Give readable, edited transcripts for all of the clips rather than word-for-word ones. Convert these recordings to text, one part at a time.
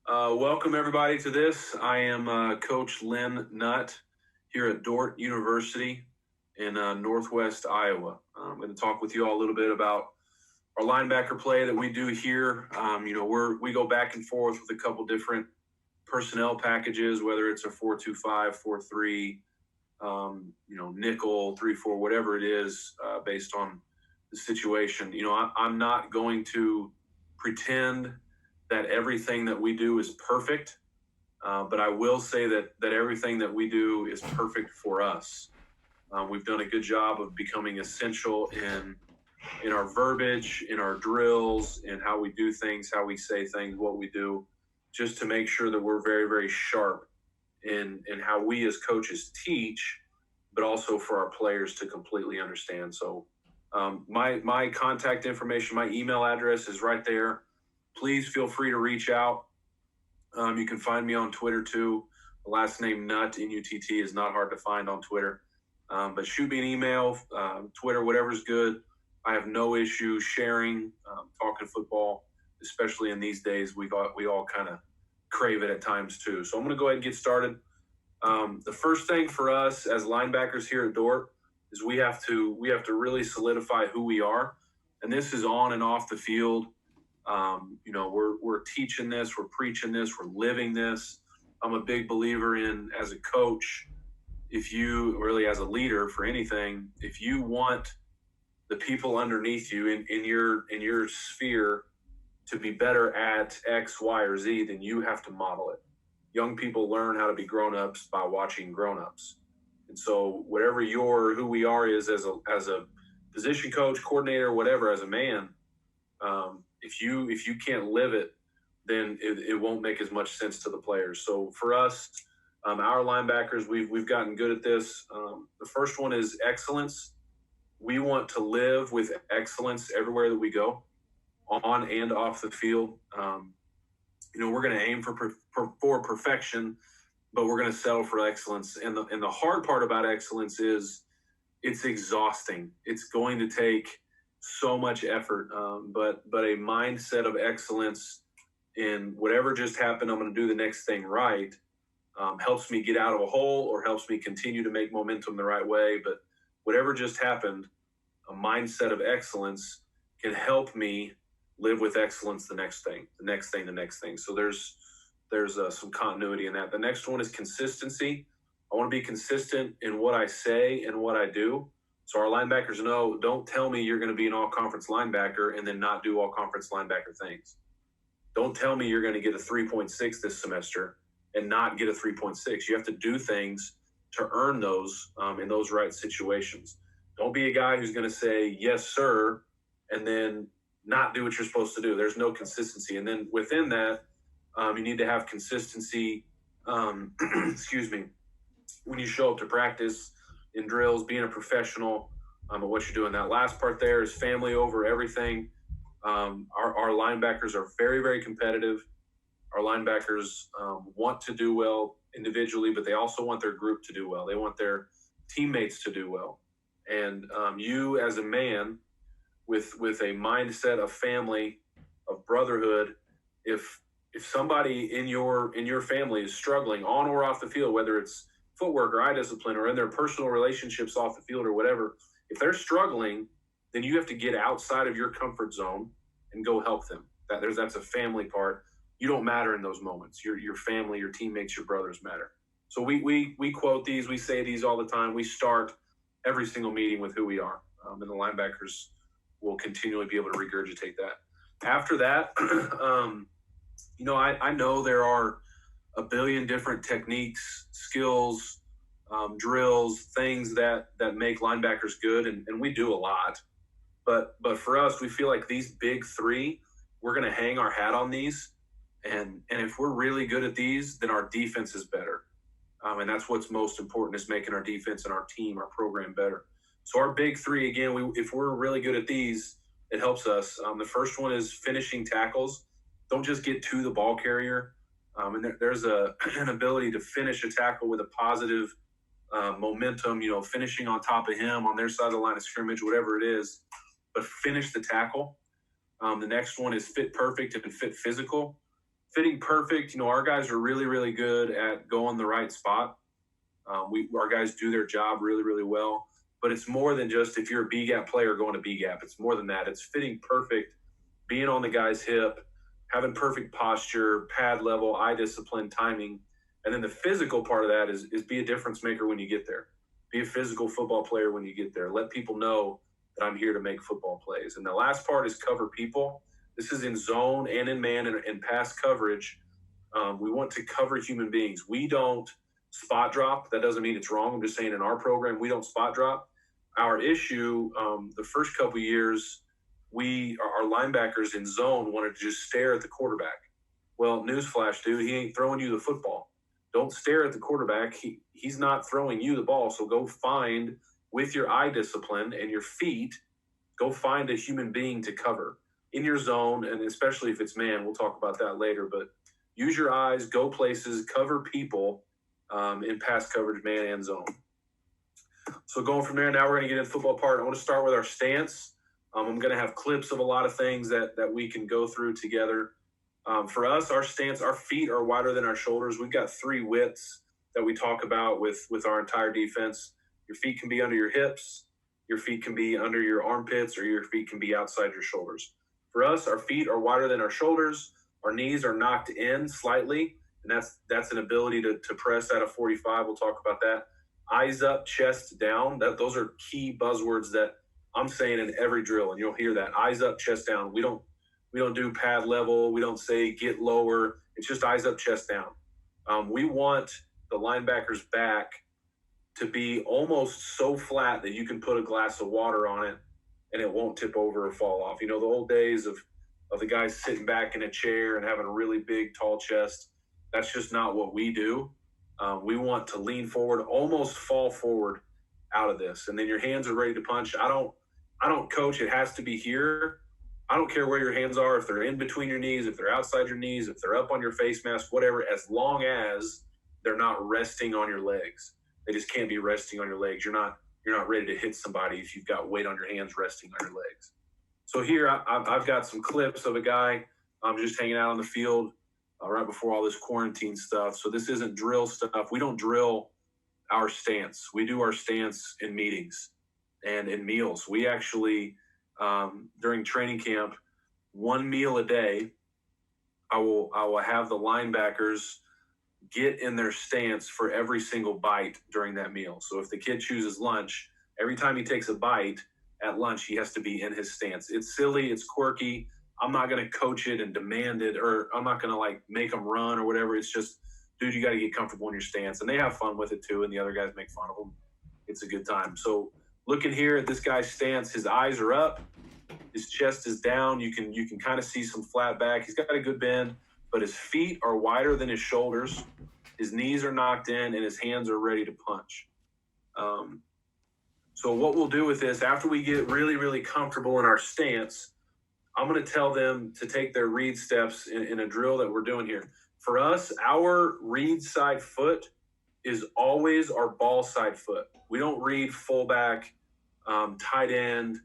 Welcome everybody to this. I am Coach Lynn Nutt here at Dordt University in Northwest Iowa. I'm going to talk with you all a little bit about our linebacker play that we do here. We go back and forth with a couple different personnel packages, whether it's a 4-2-5, 4-3, nickel, 3-4, whatever it is, based on the situation. I'm not going to pretend that everything that we do is perfect, but I will say that everything that we do is perfect for us. We've done a good job of becoming essential in our verbiage, in our drills, in how we do things, how we say things, what we do, just to make sure that we're very, very sharp in how we as coaches teach, but also for our players to completely understand. So my contact information, my email address is right there. Please feel free to reach out. You can find me on Twitter too. The last name Nutt, N-U-T-T, is not hard to find on Twitter. But shoot me an email, Twitter, whatever's good. I have no issue sharing, talking football, especially in these days. We all kind of crave it at times too. So I'm going to go ahead and get started. The first thing for us as linebackers here at Dordt is we have to really solidify who we are, and this is on and off the field. We're teaching this, we're preaching this, we're living this. I'm a big believer in, as a coach, if you really, as a leader for anything, if you want the people underneath you in your sphere to be better at X, Y, or Z, then you have to model it. Young people learn how to be grown-ups by watching grown-ups. And so whatever who we are is as a position coach, coordinator, whatever, as a man, if you can't live it, then it won't make as much sense to the players. So for us, our linebackers, we've gotten good at this. The first one is excellence. We want to live with excellence everywhere that we go, on and off the field. We're going to aim for perfection, but we're going to settle for excellence. And the hard part about excellence is it's exhausting. It's going to take so much effort, but a mindset of excellence in whatever just happened, I'm going to do the next thing right, helps me get out of a hole or helps me continue to make momentum the right way. But whatever just happened, a mindset of excellence can help me live with excellence the next thing. So there's some continuity in that. The next one is consistency. I want to be consistent in what I say and what I do. So our linebackers know, don't tell me you're going to be an all-conference linebacker and then not do all-conference linebacker things. Don't tell me you're going to get a 3.6 this semester and not get a 3.6. You have to do things to earn those in those right situations. Don't be a guy who's going to say, yes, sir, and then not do what you're supposed to do. There's no consistency. And then within that, you need to have consistency, when you show up to practice, in drills, being a professional at what you're doing. That last part there is family over everything. Our linebackers are very, very competitive. Our linebackers want to do well individually, but they also want their group to do well. They want their teammates to do well. And you as a man with a mindset of family, of brotherhood, if somebody in your family is struggling on or off the field, whether it's footwork or eye discipline or in their personal relationships off the field or whatever, if they're struggling, then you have to get outside of your comfort zone and go help them. That's a family part. You don't matter in those moments. Your family, your teammates, your brothers matter. So we quote these, we say these all the time. We start every single meeting with who we are, and the linebackers will continually be able to regurgitate that. After that, I know there are a billion different techniques, skills, drills, things that make linebackers good, and we do a lot. But for us, we feel like these big three, we're going to hang our hat on these, and if we're really good at these, then our defense is better. And that's what's most important, is making our defense and our team, our program better. So our big three, again, if we're really good at these, it helps us. The first one is finishing tackles. Don't just get to the ball carrier. And there's an ability to finish a tackle with a positive momentum, finishing on top of him on their side of the line of scrimmage, whatever it is, but finish the tackle. The next one is fit perfect and fit physical. Fitting perfect, our guys are really, really good at going the right spot. Our guys do their job really, really well. But it's more than just if you're a B-gap player going to B-gap. It's more than that. It's fitting perfect, being on the guy's hip, having perfect posture, pad level, eye discipline, timing. And then the physical part of that is be a difference maker when you get there. Be a physical football player when you get there. Let people know that I'm here to make football plays. And the last part is cover people. This is in zone and in man and pass coverage. We want to cover human beings. We don't spot drop. That doesn't mean it's wrong. I'm just saying in our program, we don't spot drop. Our issue, the first couple of years, our linebackers in zone wanted to just stare at the quarterback. Well, newsflash, dude, he ain't throwing you the football. Don't stare at the quarterback. He's not throwing you the ball. So go find, with your eye discipline and your feet, go find a human being to cover in your zone, and especially if it's man. We'll talk about that later. But use your eyes, go places, cover people in pass coverage, man and zone. So going from there, now we're going to get into the football part. I want to start with our stance. I'm going to have clips of a lot of things that we can go through together. For us, our stance, our feet are wider than our shoulders. We've got 3 widths that we talk about with our entire defense. Your feet can be under your hips, your feet can be under your armpits, or your feet can be outside your shoulders. For us, our feet are wider than our shoulders. Our knees are knocked in slightly, and that's an ability to press out of 45. We'll talk about that. Eyes up, chest down. Those are key buzzwords that I'm saying in every drill, and you'll hear that. Eyes up, chest down. We don't do pad level. We don't say get lower. It's just eyes up, chest down. We want the linebacker's back to be almost so flat that you can put a glass of water on it and it won't tip over or fall off. The old days of the guys sitting back in a chair and having a really big, tall chest. That's just not what we do. We want to lean forward, almost fall forward out of this. And then your hands are ready to punch. I don't coach. It has to be here. I don't care where your hands are, if they're in between your knees, if they're outside your knees, if they're up on your face mask, whatever, as long as they're not resting on your legs. They just can't be resting on your legs. You're not ready to hit somebody if you've got weight on your hands resting on your legs. So here I've got some clips of a guy just hanging out on the field right before all this quarantine stuff. So this isn't drill stuff. We don't drill our stance. We do our stance in meetings and in meals. We actually, during training camp, 1 meal a day, I will have the linebackers get in their stance for every single bite during that meal. So if the kid chooses lunch, every time he takes a bite at lunch, he has to be in his stance. It's silly. It's quirky. I'm not going to coach it and demand it, or I'm not going to make them run or whatever. It's just, dude, you got to get comfortable in your stance. And they have fun with it too, and the other guys make fun of them. It's a good time. So looking here at this guy's stance, his eyes are up, his chest is down. You can kind of see some flat back. He's got a good bend, but his feet are wider than his shoulders. His knees are knocked in, and his hands are ready to punch. So what we'll do with this, after we get really, really comfortable in our stance, I'm going to tell them to take their read steps in a drill that we're doing here. For us, our read side foot is always our ball side foot. We don't read fullback, tight end.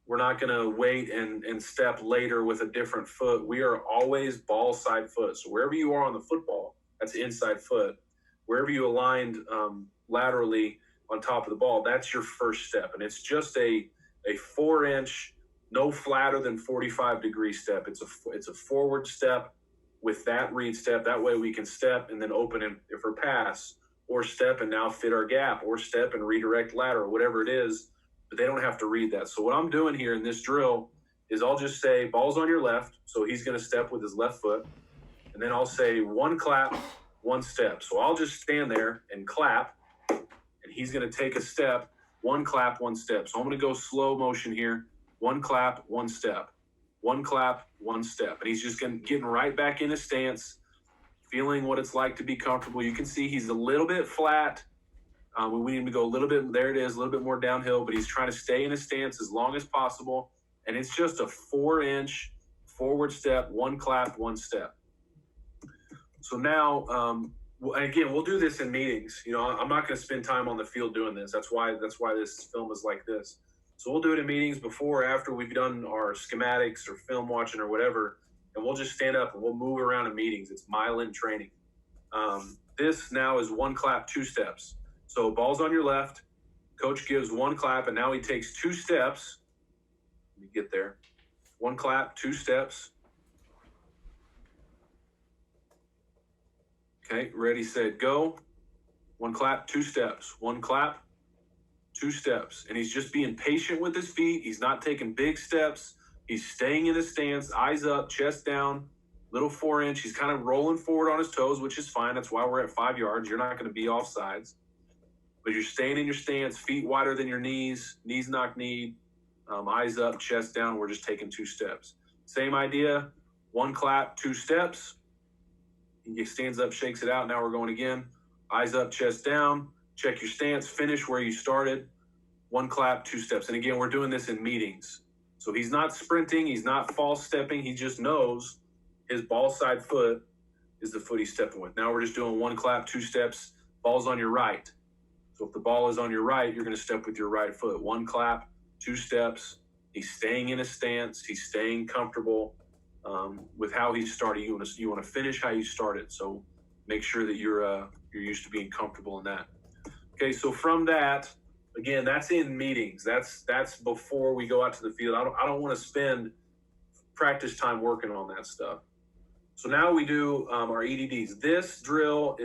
We're not going to wait and step later with a different foot. We are always ball side foot. So wherever you are on the football, that's inside foot. Wherever you aligned laterally on top of the ball, that's your first step. And it's just a 4-inch, no flatter than 45-degree step. It's a forward step with that read step. That way we can step and then open it for pass, or step and now fit our gap, or step and redirect lateral, whatever it is. But they don't have to read that. So what I'm doing here in this drill is I'll just say ball's on your left. So he's going to step with his left foot. And then I'll say 1 clap, 1 step. So I'll just stand there and clap, and he's going to take a step, 1 clap, 1 step. So I'm going to go slow motion here. 1 clap, 1 step. 1 clap, 1 step. And he's just getting right back in his stance, feeling what it's like to be comfortable. You can see he's a little bit flat. We need him to go a little bit, there it is, a little bit more downhill, but he's trying to stay in his stance as long as possible. And it's just a 4-inch forward step, 1 clap, 1 step. So now, again, we'll do this in meetings. I'm not going to spend time on the field doing this. That's why this film is like this. So we'll do it in meetings before or after we've done our schematics or film watching or whatever. and we'll just stand up and we'll move around in meetings. It's myelin training. This now is 1 clap, 2 steps. So ball's on your left, coach gives 1 clap, and now he takes 2 steps. Let me get there. 1 clap, 2 steps. Okay, ready, set, go. 1 clap, 2 steps. 1 clap, 2 steps. And he's just being patient with his feet. He's not taking big steps. He's staying in his stance, eyes up, chest down, little 4-inch. He's kind of rolling forward on his toes, which is fine. That's why we're at 5 yards. You're not going to be off sides. But you're staying in your stance, feet wider than your knees knock knee, eyes up, chest down. We're just taking 2 steps. Same idea, 1 clap, 2 steps. He stands up, shakes it out. Now we're going again. Eyes up, chest down. Check your stance. Finish where you started. 1 clap, 2 steps. And again, we're doing this in meetings. So he's not sprinting. He's not false stepping. He just knows his ball side foot is the foot he's stepping with. Now we're just doing 1 clap, 2 steps. Ball's on your right. So if the ball is on your right, you're going to step with your right foot. 1 clap, 2 steps. He's staying in his stance. He's staying comfortable with how he started. You want to finish how you started. So make sure that you're used to being comfortable in that. Okay, so from that, again, that's in meetings. That's before we go out to the field. I don't want to spend practice time working on that stuff. So now we do our EDDs. This drill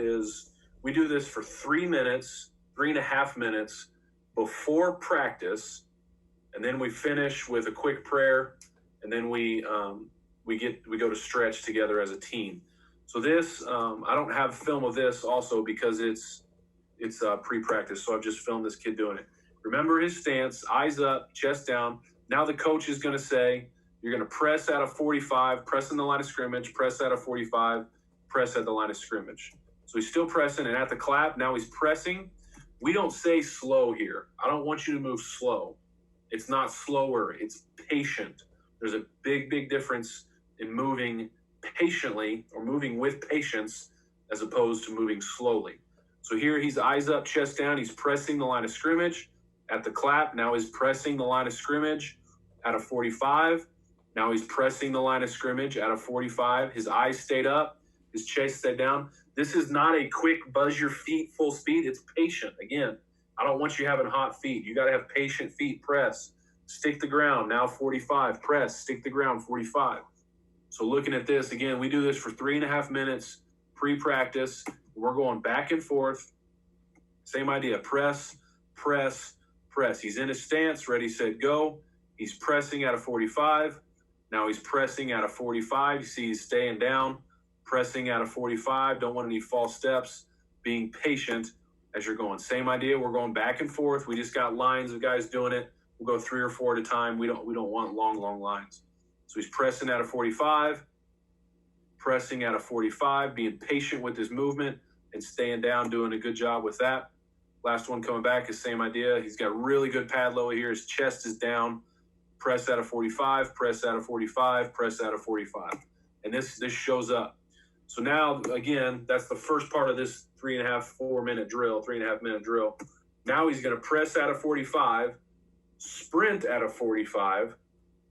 we do this for 3 minutes, 3.5 minutes before practice, and then we finish with a quick prayer, and then we go to stretch together as a team. So this, I don't have film of this also because it's pre-practice, so I've just filmed this kid doing it. Remember his stance, eyes up, chest down. Now the coach is going to say, you're going to press out of 45, press in the line of scrimmage, press out of 45, press at the line of scrimmage. So he's still pressing, and at the clap, now he's pressing. We don't say slow here. I don't want you to move slow. It's not slower, it's patient. There's a big, big difference in moving patiently or moving with patience as opposed to moving slowly. So here he's eyes up, chest down. He's pressing the line of scrimmage. At the clap, now he's pressing the line of scrimmage at a 45. Now he's pressing the line of scrimmage at a 45. His eyes stayed up. His chest stayed down. This is not a quick buzz your feet full speed. It's patient. Again, I don't want you having hot feet. You got to have patient feet. Press. Stick the ground. Now 45. Press. Stick the ground. 45. So looking at this, again, we do this for 3.5 minutes pre-practice. We're going back and forth. Same idea. Press, press, press. He's in his stance. Ready, set, go. He's pressing at a 45. Now he's pressing at a 45. You see he's staying down. Pressing at a 45. Don't want any false steps. Being patient as you're going. Same idea. We're going back and forth. We just got lines of guys doing it. We'll go 3 or 4 at a time. We don't want long lines. So he's pressing at a 45. Pressing at a 45. Being patient with his movement and staying down. Doing a good job with that. Last one coming back is same idea. He's got really good pad low here. His chest is down. Press at a 45. Press at a 45. Press at a 45. And this shows up. So now, again, that's the first part of this 3.5 minute drill. Now he's going to press at a 45, sprint at a 45.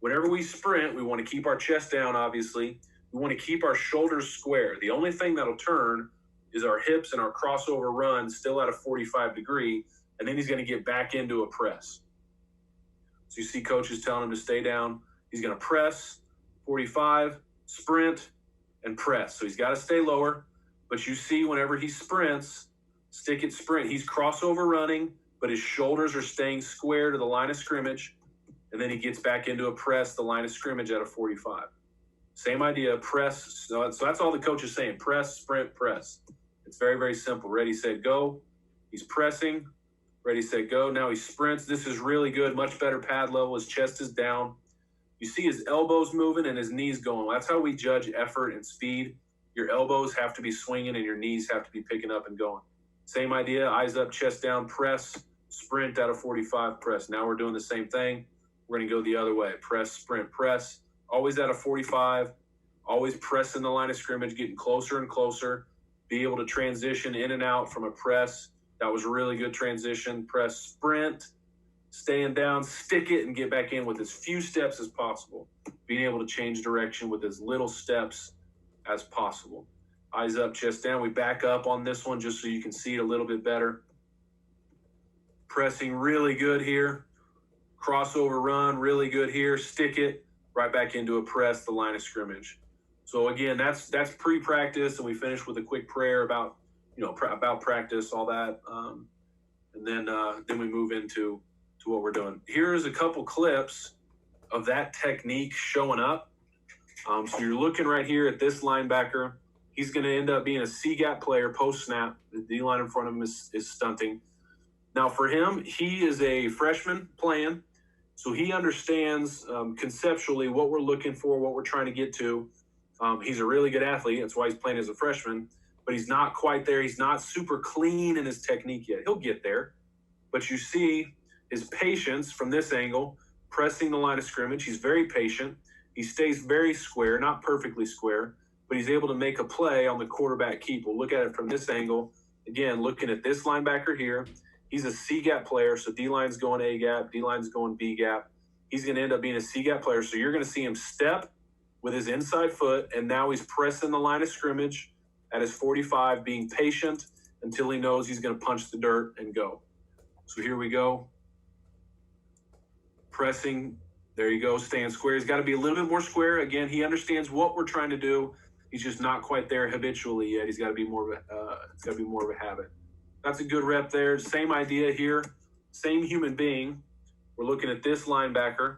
Whenever we sprint, we want to keep our chest down, obviously. We want to keep our shoulders square. The only thing that'll turn is our hips and our crossover run still at a 45 degree, and then he's going to get back into a press. So you see coaches telling him to stay down. He's going to press, 45, sprint, and press. So he's got to stay lower, but you see whenever he sprints, stick it sprint. He's crossover running, but his shoulders are staying square to the line of scrimmage, and then he gets back into a press, the line of scrimmage at a 45. Same idea, press. So that's all the coach is saying, press, sprint, press. It's very, very simple. Ready, set, go. He's pressing. Ready, set, go. Now he sprints. This is really good, much better pad level. His chest is down. You see his elbows moving and his knees going. That's how we judge effort and speed. Your elbows have to be swinging and your knees have to be picking up and going. Same idea, eyes up, chest down, press, sprint at a 45, press. Now we're doing the same thing. We're going to go the other way. Press, sprint, press. Always at a 45. Always pressing the line of scrimmage, getting closer and closer. Be able to transition in and out from a press. That was a really good transition. Press, sprint. Staying down, stick it, and get back in with as few steps as possible. being able to change direction with as little steps as possible. Eyes up, chest down. We back up on this one just so you can see it a little bit better. Pressing really good here. Crossover run, really good here. Stick it right back into a press, the line of scrimmage. So again, that's pre-practice, and we finish with a quick prayer about about practice, all that, and then we move into what we're doing. Here's a couple clips of that technique showing up. So you're looking right here at this linebacker. He's going to end up being a C-gap player post-snap. The D-line in front of him is stunting. Now for him, he is a freshman playing, so he understands conceptually what we're looking for, what we're trying to get to. He's a really good athlete. That's why he's playing as a freshman, but he's not quite there. He's not super clean in his technique yet. He'll get there. But you see his patience from this angle, pressing the line of scrimmage. He's very patient. He stays very square, not perfectly square, but he's able to make a play on the quarterback keep. We'll look at it from this angle. Again, looking at this linebacker here. He's a C-gap player, so D-line's going A-gap, D-line's going B-gap. He's going to end up being a C-gap player, so you're going to see him step with his inside foot, and now he's pressing the line of scrimmage at his 45, being patient until he knows he's going to punch the dirt and go. So here we go. Pressing. There you go, staying square. He's got to be a little bit more square. Again, he understands what we're trying to do. He's just not quite there habitually yet. It's got to be more of a habit. That's a good rep there. Same idea here. Same human being. We're looking at this linebacker.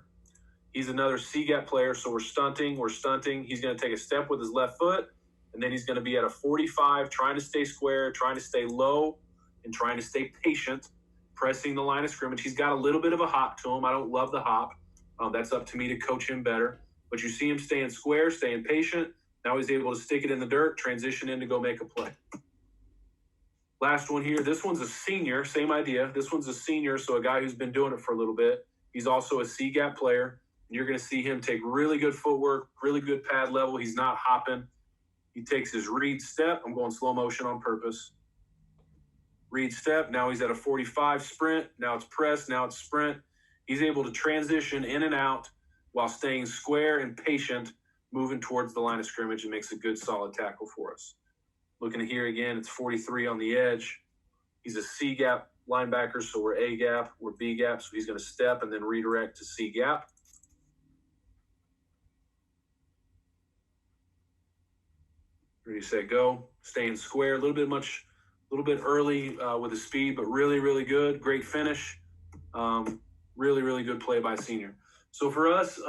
He's another C-gap player, so we're stunting. He's going to take a step with his left foot, and then he's going to be at a 45, trying to stay square, trying to stay low, and trying to stay patient, pressing the line of scrimmage. He's got a little bit of a hop to him. I don't love the hop. That's up to me to coach him better. But you see him staying square, staying patient. Now he's able to stick it in the dirt, transition in to go make a play. Last one here. This one's a senior, same idea. This one's a senior, so a guy who's been doing it for a little bit. He's also a C-gap player. And you're going to see him take really good footwork, really good pad level. He's not hopping. He takes his read step. I'm going slow motion on purpose. Read step. Now he's at a 45 sprint. Now it's press. Now it's sprint. He's able to transition in and out while staying square and patient, moving towards the line of scrimmage, and makes a good solid tackle for us. Looking here again, it's 43 on the edge. He's a C-gap linebacker, so we're A-gap, we're B-gap, so he's going to step and then redirect to C-gap. Ready, set, go. Staying square, a little bit early with his speed, but really, really good. Great finish. Really, really good play by senior. So for us,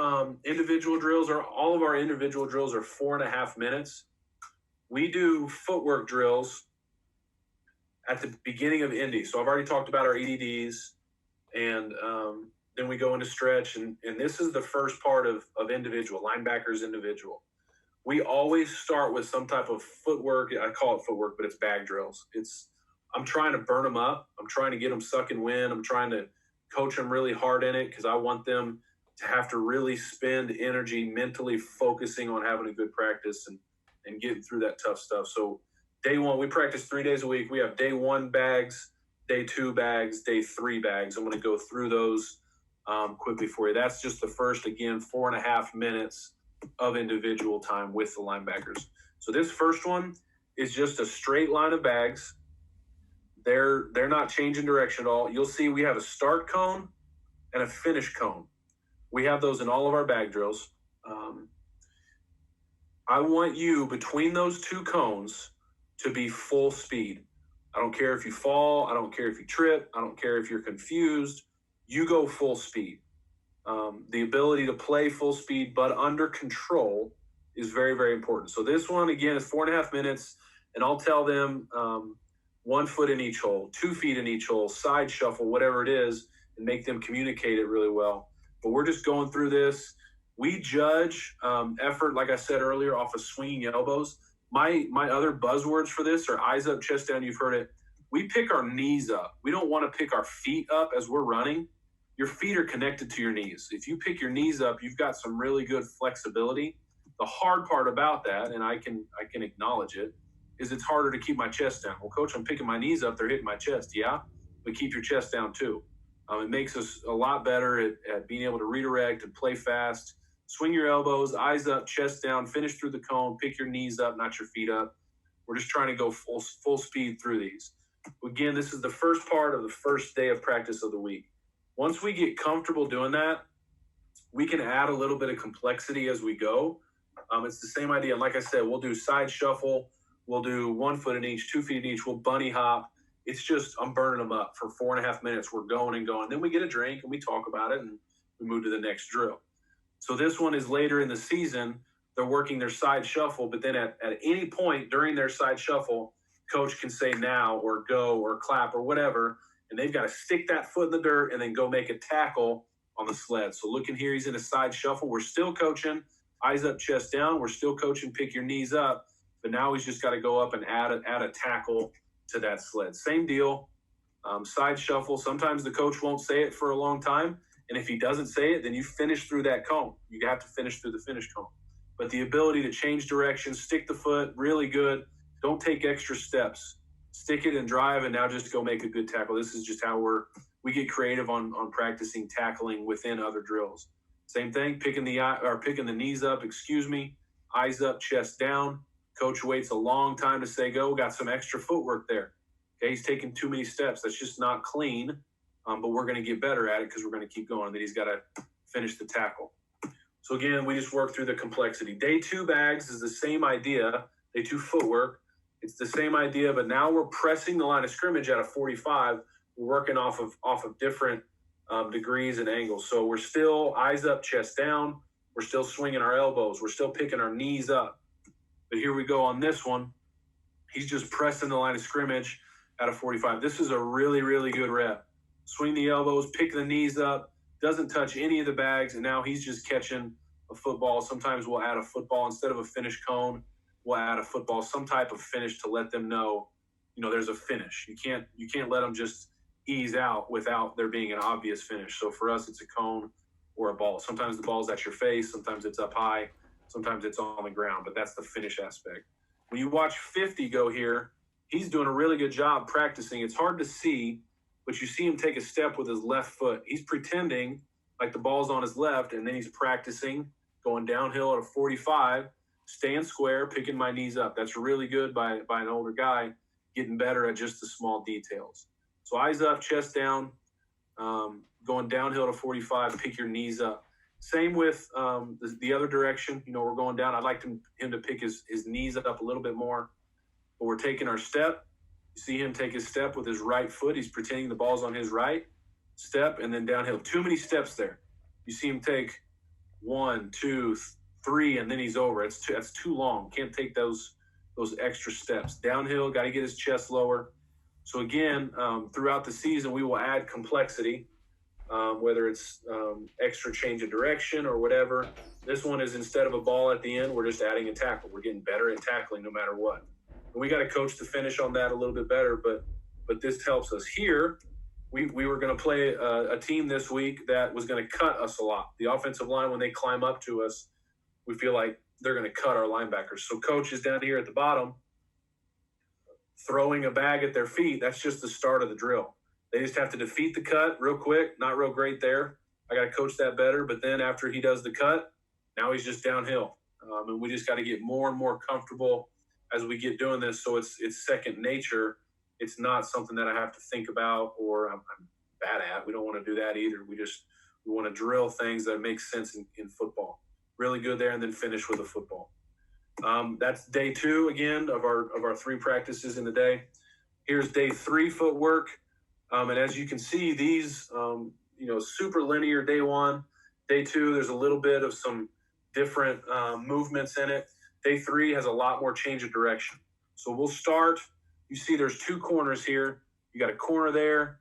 individual drills all of our individual drills are 4.5 minutes. We do footwork drills at the beginning of Indy. So I've already talked about our EDDs, and then we go into stretch, and this is the first part of individual, linebackers individual. We always start with some type of footwork. I call it footwork, but it's bag drills. I'm trying to burn them up. I'm trying to get them sucking wind. I'm trying to coach them really hard in it because I want them to have to really spend energy mentally focusing on having a good practice and getting through that tough stuff. So day one, we practice 3 days a week. We have day 1 bags, day 2 bags, day 3 bags. I'm going to go through those quickly for you. That's just the first, again, 4.5 minutes of individual time with the linebackers. So this first one is just a straight line of bags. They're not changing direction at all. You'll see we have a start cone and a finish cone. We have those in all of our bag drills. I want you between those 2 cones to be full speed. I don't care if you fall. I don't care if you trip. I don't care if you're confused. You go full speed. The ability to play full speed but under control is very, very important. So this one, again, is 4.5 minutes, and I'll tell them 1 foot in each hole, 2 feet in each hole, side shuffle, whatever it is, and make them communicate it really well. But we're just going through this. We judge effort, like I said earlier, off of swinging elbows. My other buzzwords for this are eyes up, chest down. You've heard it. We pick our knees up. We don't want to pick our feet up as we're running. Your feet are connected to your knees. If you pick your knees up, you've got some really good flexibility. The hard part about that, and I can acknowledge it, is it's harder to keep my chest down. Well, coach, I'm picking my knees up. They're hitting my chest. Yeah, but keep your chest down too. It makes us a lot better at being able to redirect and play fast. Swing your elbows, eyes up, chest down, finish through the cone, pick your knees up, not your feet up. We're just trying to go full speed through these. Again, this is the first part of the first day of practice of the week. Once we get comfortable doing that, we can add a little bit of complexity as we go. It's the same idea. Like I said, we'll do side shuffle. We'll do 1 foot in each, 2 feet in each. We'll bunny hop. It's just, I'm burning them up for 4.5 minutes. We're going and going. Then we get a drink and we talk about it and we move to the next drill. So this one is later in the season. They're working their side shuffle, but then at any point during their side shuffle, coach can say now or go or clap or whatever, and they've got to stick that foot in the dirt and then go make a tackle on the sled. So looking here, he's in a side shuffle. We're still coaching eyes up, chest down. We're still coaching pick your knees up, but now he's just got to go up and add a tackle to that sled. Same deal, side shuffle. Sometimes the coach won't say it for a long time, and if he doesn't say it, then you finish through that cone. You have to finish through the finish cone. But the ability to change direction, stick the foot, really good. Don't take extra steps. Stick it and drive, and now just go make a good tackle. This is just how we get creative on practicing tackling within other drills. Same thing, picking the knees up, eyes up, chest down. Coach waits a long time to say go. Got some extra footwork there. Okay, he's taking too many steps. That's just not clean, but we're going to get better at it because we're going to keep going. And then he's got to finish the tackle. So again, we just work through the complexity. Day 2 bags is the same idea. Day 2 footwork, it's the same idea, but now we're pressing the line of scrimmage at a 45. We're working off of different degrees and angles. So we're still eyes up, chest down. We're still swinging our elbows. We're still picking our knees up. But here we go on this one. He's just pressing the line of scrimmage at a 45. This is a really, really good rep. Swing the elbows, pick the knees up, doesn't touch any of the bags, and now he's just catching a football. Sometimes we'll add a football instead of a finish cone. We'll add a football, some type of finish to let them know, there's a finish. You can't let them just ease out without there being an obvious finish. So for us, it's a cone or a ball. Sometimes the ball's at your face. Sometimes it's up high. Sometimes it's on the ground, but that's the finish aspect. When you watch 50 go here, he's doing a really good job practicing. It's hard to see, but you see him take a step with his left foot. He's pretending like the ball's on his left, and then he's practicing going downhill at a 45, staying square, picking my knees up. That's really good by an older guy, getting better at just the small details. So eyes up, chest down, going downhill to 45, pick your knees up. Same with the other direction. We're going down. I'd like him to pick his knees up a little bit more. But we're taking our step. You see him take his step with his right foot. He's pretending the ball's on his right step, and then downhill. Too many steps there. You see him take 1, 2, 3, and then he's over. That's too long. Can't take those extra steps. Downhill, got to get his chest lower. So again, throughout the season, we will add complexity, whether it's extra change of direction or whatever. This one is instead of a ball at the end, we're just adding a tackle. We're getting better at tackling no matter what. And we got to coach to finish on that a little bit better, but this helps us. Here, we were going to play a team this week that was going to cut us a lot. The offensive line, when they climb up to us, we feel like they're going to cut our linebackers. So coach is down here at the bottom, throwing a bag at their feet. That's just the start of the drill. They just have to defeat the cut real quick. Not real great there. I got to coach that better. But then after he does the cut, now he's just downhill. And we just got to get more and more comfortable as we get doing this. So it's second nature. It's not something that I have to think about or I'm bad at. We don't want to do that either. We want to drill things that make sense in football. Really good there, and then finish with a football. That's day 2 again of our 3 practices in the day. Here's day 3 footwork. And as you can see, these, super linear day 1, day 2, there's a little bit of some different movements in it. Day 3 has a lot more change of direction. So we'll start, you see there's 2 corners here. You got a corner there,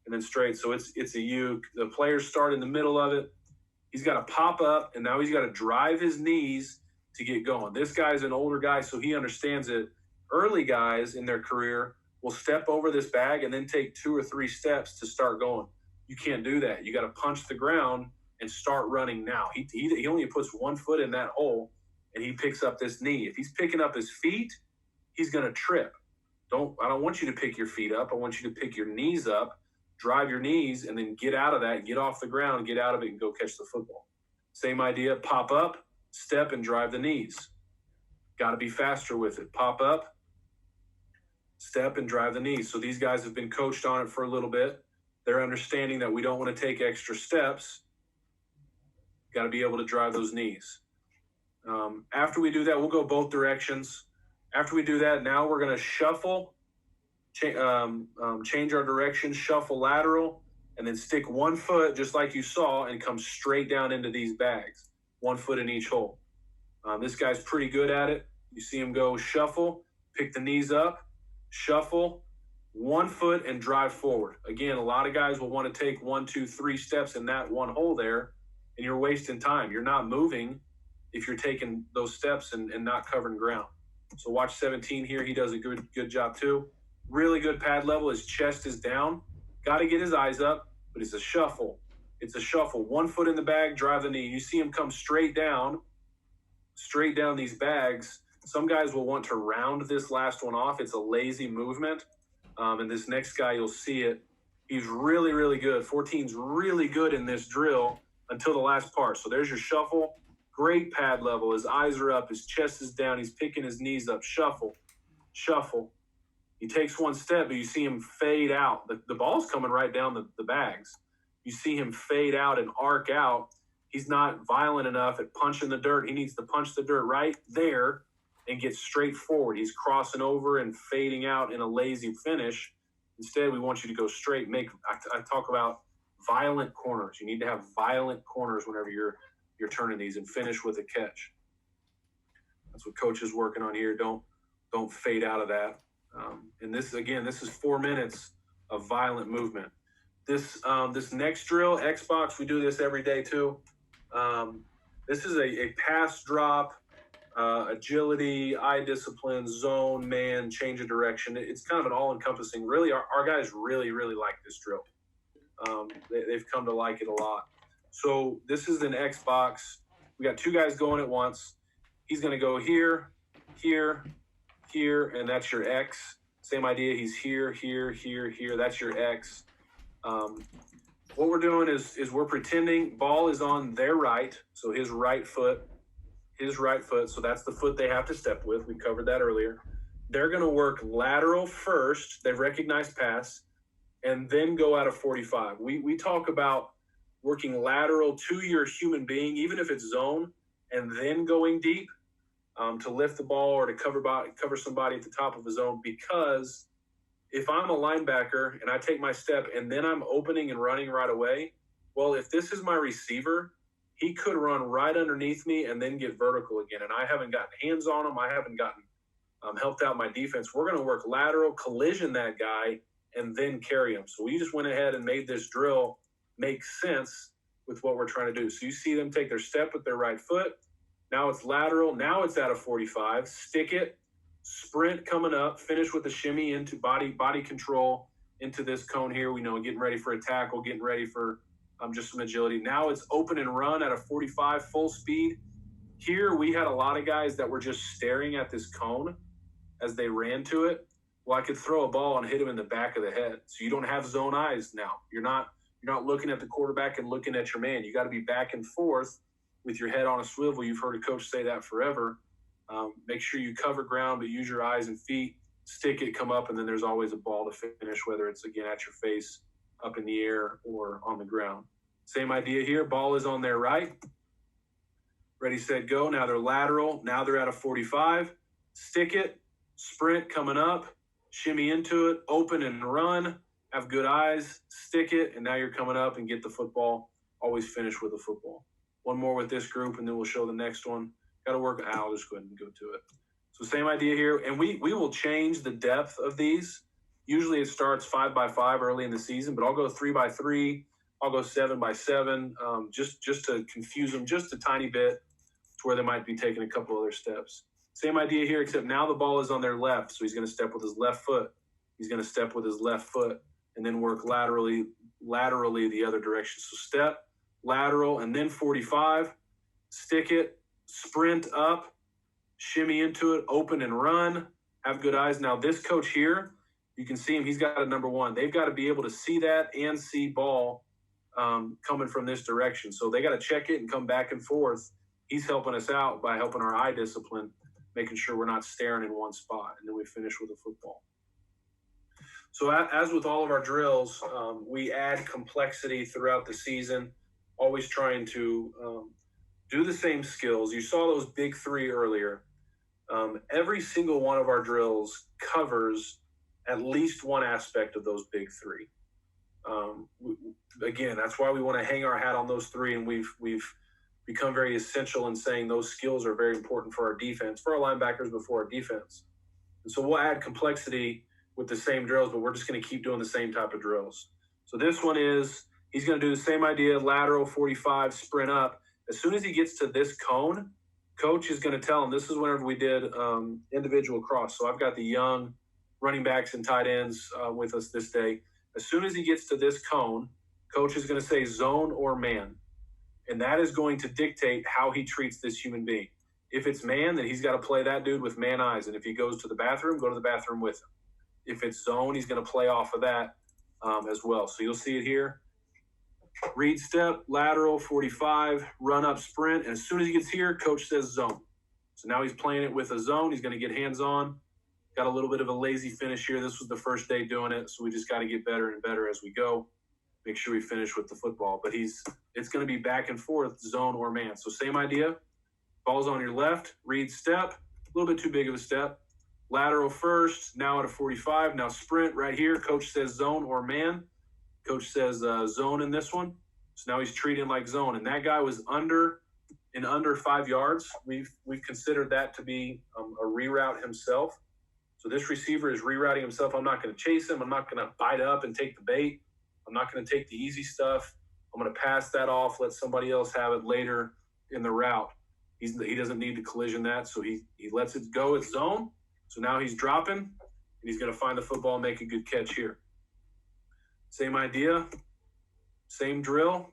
and then straight. So it's a U. The players start in the middle of it. He's got to pop up, and now he's got to drive his knees to get going. This guy's an older guy, so he understands it. Early guys in their career will step over this bag and then take 2 or 3 steps to start going. You can't do that. You got to punch the ground and start running now. He only puts 1 foot in that hole, and he picks up this knee. If he's picking up his feet, he's going to trip. I don't want you to pick your feet up. I want you to pick your knees up, drive your knees, and then get out of that, get off the ground, get out of it, and go catch the football. Same idea, pop up, step, and drive the knees. Got to be faster with it. Pop up, step, and drive the knees. So these guys have been coached on it for a little bit. They're understanding that we don't want to take extra steps. Got to be able to drive those knees. After we do that, we'll go both directions. After we do that, now we're going to shuffle, change our direction, shuffle lateral, and then stick one foot, just like you saw, and come straight down into these bags. 1 foot in each hole. This guy's pretty good at it. You see him go shuffle, pick the knees up, shuffle, 1 foot, and drive forward. Again, a lot of guys will want to take 1, 2, 3 steps in that one hole there, and you're wasting time. You're not moving if you're taking those steps and not covering ground. So watch 17 here. He does a good job too. Really good pad level. His chest is down. Got to get his eyes up, but it's a shuffle. It's a shuffle. 1 foot in the bag, drive the knee. You see him come straight down these bags. Some guys will want to round this last one off. It's a lazy movement. And this next guy, you'll see it. He's really, really good. 14's really good in this drill until the last part. So there's your shuffle. Great pad level. His eyes are up. His chest is down. He's picking his knees up. Shuffle. Shuffle. He takes one step, but you see him fade out. The ball's coming right down the bags. You see him fade out and arc out. He's not violent enough at punching the dirt. He needs to punch the dirt right there and get straight forward. He's crossing over and fading out in a lazy finish. Instead, we want you to go straight. I talk about violent corners. You need to have violent corners whenever you're turning these, and finish with a catch. That's what Coach is working on here. Don't fade out of that. And this is 4 minutes of violent movement. This next drill, Xbox, we do this every day too. This is a pass drop, agility, eye discipline, zone, man, change of direction. It's kind of an all-encompassing. Really, our guys really, really like this drill. They've come to like it a lot. So this is an Xbox. We got 2 guys going at once. He's going to go here, here, here, and that's your X. Same idea. He's here, here, here, here. That's your X. What we're doing is we're pretending ball is on their right, so his right foot. So that's the foot they have to step with. We covered that earlier. They're going to work lateral first. They've recognized pass, and then go out of 45. We talk about working lateral to your human being, even if it's zone, and then going deep to lift the ball or to cover somebody at the top of a zone. Because if I'm a linebacker and I take my step and then I'm opening and running right away, well, if this is my receiver, he could run right underneath me and then get vertical again. And I haven't gotten hands on him. I haven't gotten helped out my defense. We're going to work lateral, collision that guy, and then carry him. So we just went ahead and made this drill make sense with what we're trying to do. So you see them take their step with their right foot. Now it's lateral. Now it's out of 45. Stick it. Sprint coming up. Finish with a shimmy into body control into this cone here. We know getting ready for a tackle, getting ready for just some agility. Now it's open and run at a 45 full speed. Here we had a lot of guys that were just staring at this cone as they ran to it. Well, I could throw a ball and hit him in the back of the head. So you don't have zone eyes now. You're not looking at the quarterback and looking at your man. You got to be back and forth with your head on a swivel. You've heard a coach say that forever. Make sure you cover ground, but use your eyes and feet. Stick it, come up, and then there's always a ball to finish, whether it's, again, at your face, up in the air, or on the ground. Same idea here. Ball is on their right. Ready, set, go. Now they're lateral. Now they're at a 45. Stick it. Sprint coming up. Shimmy into it. Open and run. Have good eyes. Stick it. And now you're coming up and get the football. Always finish with a football. One more with this group, and then we'll show the next one. Got to work. I'll just go ahead and go to it. So same idea here. And we will change the depth of these. Usually it starts 5x5 early in the season, but I'll go 3x3. I'll go 7x7, just to confuse them just a tiny bit to where they might be taking a couple other steps. Same idea here, except now the ball is on their left. So he's going to step with his left foot. He's going to step with his left foot and then work laterally the other direction. So step, lateral, and then 45. Stick it, sprint up, shimmy into it, open and run. Have good eyes. Now this coach here, you can see him. He's got a number 1. They've got to be able to see that and see ball coming from this direction. So they got to check it and come back and forth. He's helping us out by helping our eye discipline, making sure we're not staring in one spot. And then we finish with a football. So as with all of our drills, we add complexity throughout the season, always trying to do the same skills. You saw those big three earlier. Every single one of our drills covers at least one aspect of those big three. Again, that's why we want to hang our hat on those three, and we've become very essential in saying those skills are very important for our defense, for our linebackers, but for our defense. And so we'll add complexity with the same drills, but we're just going to keep doing the same type of drills. So this one is, he's going to do the same idea, lateral 45, sprint up. As soon as he gets to this cone, coach is going to tell him, this is whenever we did individual cross. So I've got the young running backs and tight ends with us this day. As soon as he gets to this cone, coach is going to say zone or man. And that is going to dictate how he treats this human being. If it's man, then he's got to play that dude with man eyes. And if he goes to the bathroom, go to the bathroom with him. If it's zone, he's going to play off of that as well. So you'll see it here. Read step, lateral, 45, run up, sprint. And as soon as he gets here, coach says zone. So now he's playing it with a zone. He's going to get hands-on. Got a little bit of a lazy finish here. This was the first day doing it, so we just got to get better and better as we go. Make sure we finish with the football. But it's going to be back and forth, zone or man. So same idea. Ball's on your left, read step. A little bit too big of a step. Lateral first, now at a 45. Now sprint right here. Coach says zone or man. Coach says zone in this one. So now he's treating like zone. And that guy was under 5 yards. We've considered that to be a reroute himself. So this receiver is rerouting himself. I'm not going to chase him. I'm not going to bite up and take the bait. I'm not going to take the easy stuff. I'm going to pass that off, let somebody else have it later in the route. He doesn't need to collision that, so he lets it go. It's zone. So now he's dropping, and he's going to find the football and make a good catch here. Same idea, same drill.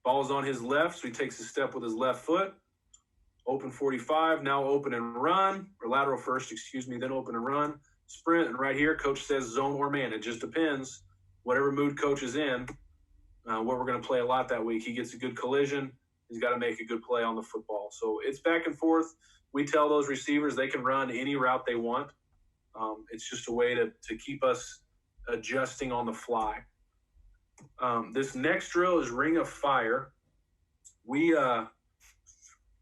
Ball's on his left, so he takes a step with his left foot. Open 45, now open and run, or lateral first, then open and run. Sprint, and right here, coach says zone or man. It just depends, whatever mood coach is in, what we're going to play a lot that week. He gets a good collision. He's got to make a good play on the football. So it's back and forth. We tell those receivers they can run any route they want. It's just a way to keep us adjusting on the fly. This next drill is Ring of Fire.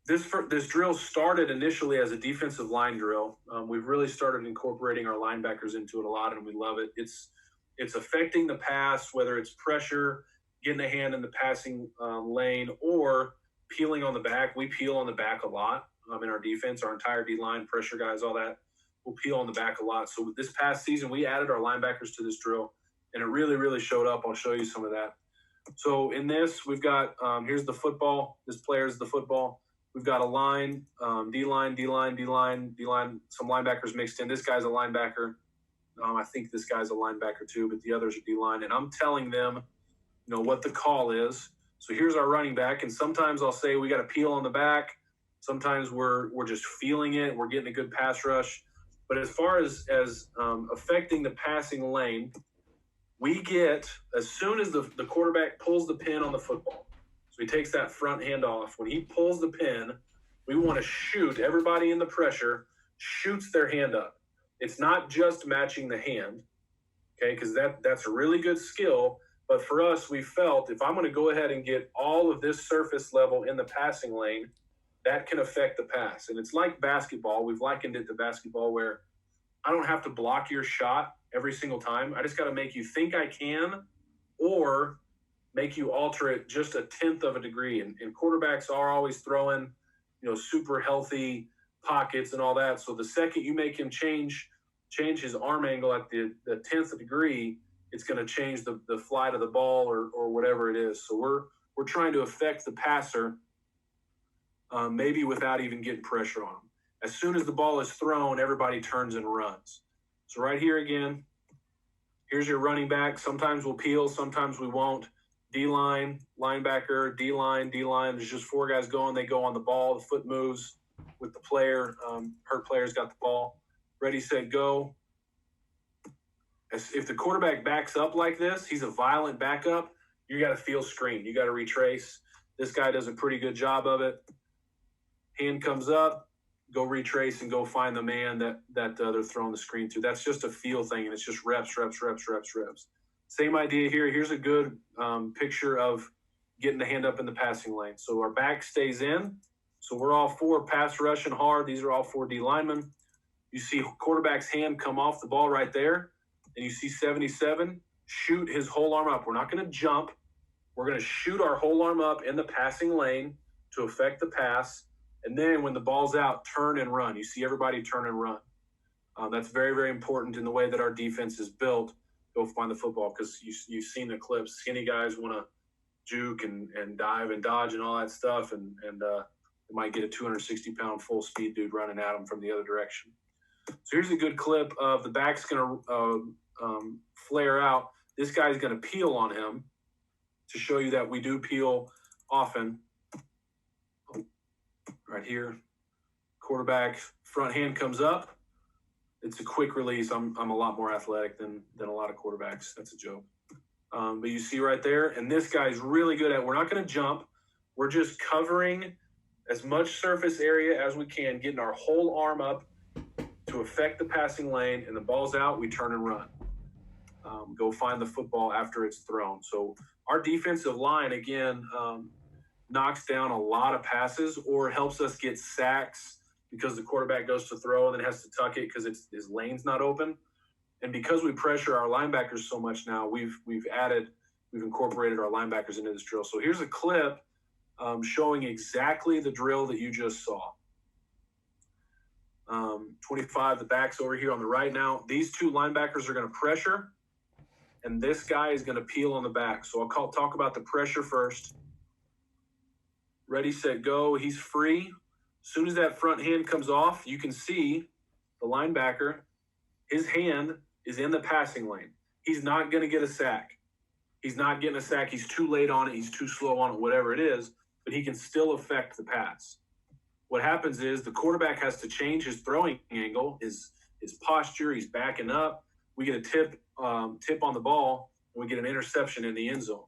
This drill started initially as a defensive line drill. We've really started incorporating our linebackers into it a lot, and we love it. It's affecting the pass, whether it's pressure, getting a hand in the passing lane, or peeling on the back. We peel on the back a lot in our defense. Our entire D-line, pressure guys, all that, we'll peel on the back a lot. So this past season, we added our linebackers to this drill, and it really, really showed up. I'll show you some of that. So in this, we've got, here's the football. This player is the football. We've got a line, D-line, D-line, D-line, D-line, some linebackers mixed in. This guy's a linebacker. I think this guy's a linebacker too, but the others are D-line. And I'm telling them, what the call is. So here's our running back. And sometimes I'll say we got to peel on the back. Sometimes we're just feeling it. We're getting a good pass rush. But as far as affecting the passing lane, we get, as soon as the quarterback pulls the pin on the football, so he takes that front hand off. When he pulls the pin, we want to shoot. Everybody in the pressure shoots their hand up. It's not just matching the hand, okay, because that's a really good skill. But for us, we felt if I'm going to go ahead and get all of this surface level in the passing lane, that can affect the pass. And it's like basketball. We've likened it to basketball where I don't have to block your shot every single time. I just got to make you think I can or make you alter it just a tenth of a degree. And quarterbacks are always throwing, super healthy pockets and all that. So the second you make him change his arm angle at the 10th degree, it's going to change the flight of the ball or whatever it is. So we're trying to affect the passer maybe without even getting pressure on him. As soon as the ball is thrown, everybody turns and runs. So right here again, here's your running back. Sometimes we'll peel, sometimes we won't. D-line, linebacker, D-line, D-line. There's just four guys going. They go on the ball. The foot moves with the player. Hurt player's got the ball. Ready, set, go. If the quarterback backs up like this, he's a violent backup. You got to feel screen. You got to retrace. This guy does a pretty good job of it. Hand comes up, go retrace and go find the man that they're throwing the screen to. That's just a feel thing, and it's just reps. Same idea here. Here's a good picture of getting the hand up in the passing lane. So our back stays in. So we're all four pass rushing hard. These are all 4 D linemen. You see quarterback's hand come off the ball right there, and you see 77 shoot his whole arm up. We're not going to jump. We're going to shoot our whole arm up in the passing lane to affect the pass. And then when the ball's out, turn and run. You see everybody turn and run. That's very, very important in the way that our defense is built. Go find the football, because you've seen the clips. Skinny guys want to juke and dive and dodge and all that stuff, and they might get a 260-pound full speed dude running at them from the other direction. So here's a good clip of the back's going to flare out. This guy's going to peel on him to show you that we do peel often. Right here, quarterback front hand comes up. It's a quick release. I'm a lot more athletic than a lot of quarterbacks. That's a joke. But you see right there, and this guy's really good at, we're not going to jump. We're just covering as much surface area as we can, getting our whole arm up to affect the passing lane, and the ball's out, we turn and run. Go find the football after it's thrown. So our defensive line, again, knocks down a lot of passes or helps us get sacks because the quarterback goes to throw and then has to tuck it because his lane's not open. And because we pressure our linebackers so much now, we've incorporated our linebackers into this drill. So here's a clip showing exactly the drill that you just saw. 25, the back's over here on the right now. These 2 linebackers are going to pressure, and this guy is going to peel on the back. So I'll talk about the pressure first. Ready, set, go. He's free. As soon as that front hand comes off, you can see the linebacker, his hand is in the passing lane. He's not going to get a sack. He's not getting a sack. He's too late on it. He's too slow on it, whatever it is, but he can still affect the pass. What happens is the quarterback has to change his throwing angle, his posture. He's backing up. We get a tip on the ball, and we get an interception in the end zone.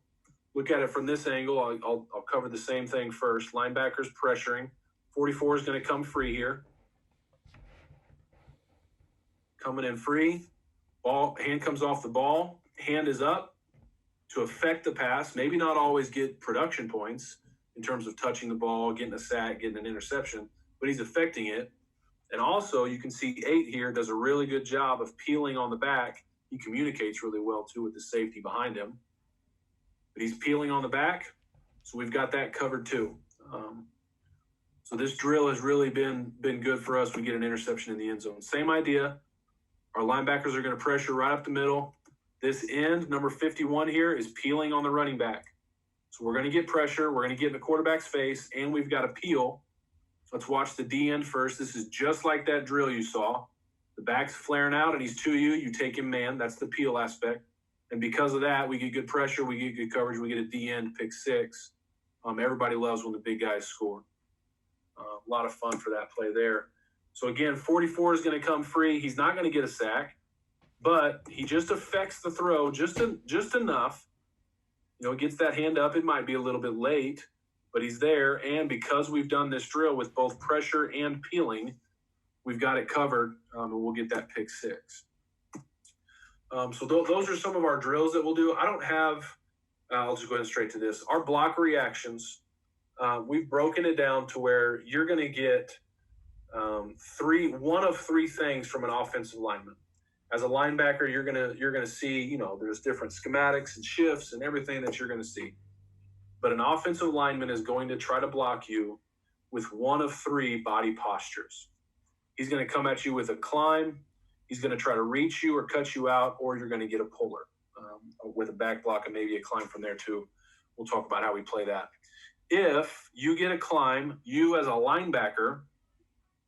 Look at it from this angle. I'll cover the same thing first. Linebackers pressuring. 44 is going to come free here. Coming in free. Ball, hand comes off the ball. Hand is up to affect the pass. Maybe not always get production points in terms of touching the ball, getting a sack, getting an interception, but he's affecting it. And also you can see 8 here does a really good job of peeling on the back. He communicates really well too with the safety behind him. But he's peeling on the back, so we've got that covered too. So this drill has really been good for us. We get an interception in the end zone. Same idea. Our linebackers are going to pressure right up the middle. This end, number 51 here, is peeling on the running back. So we're going to get pressure. We're going to get in the quarterback's face, and we've got to peel. Let's watch the D end first. This is just like that drill you saw. The back's flaring out, and he's to you. You take him man. That's the peel aspect. And because of that, we get good pressure. We get good coverage. We get a D end pick 6. Everybody loves when the big guys score. A lot of fun for that play there. So again, 44 is going to come free. He's not going to get a sack, but he just affects the throw just enough. Gets that hand up. It might be a little bit late, but he's there. And because we've done this drill with both pressure and peeling, we've got it covered, and we'll get that pick 6. So those are some of our drills that we'll do. I don't have I'll just go ahead straight to this. Our block reactions, we've broken it down to where you're going to get one of three things from an offensive lineman. As a linebacker, you're gonna see, there's different schematics and shifts and everything that you're going to see. But an offensive lineman is going to try to block you with one of three body postures. He's going to come at you with a climb. He's going to try to reach you or cut you out, or you're going to get a puller with a back block and maybe a climb from there too. We'll talk about how we play that. If you get a climb, you as a linebacker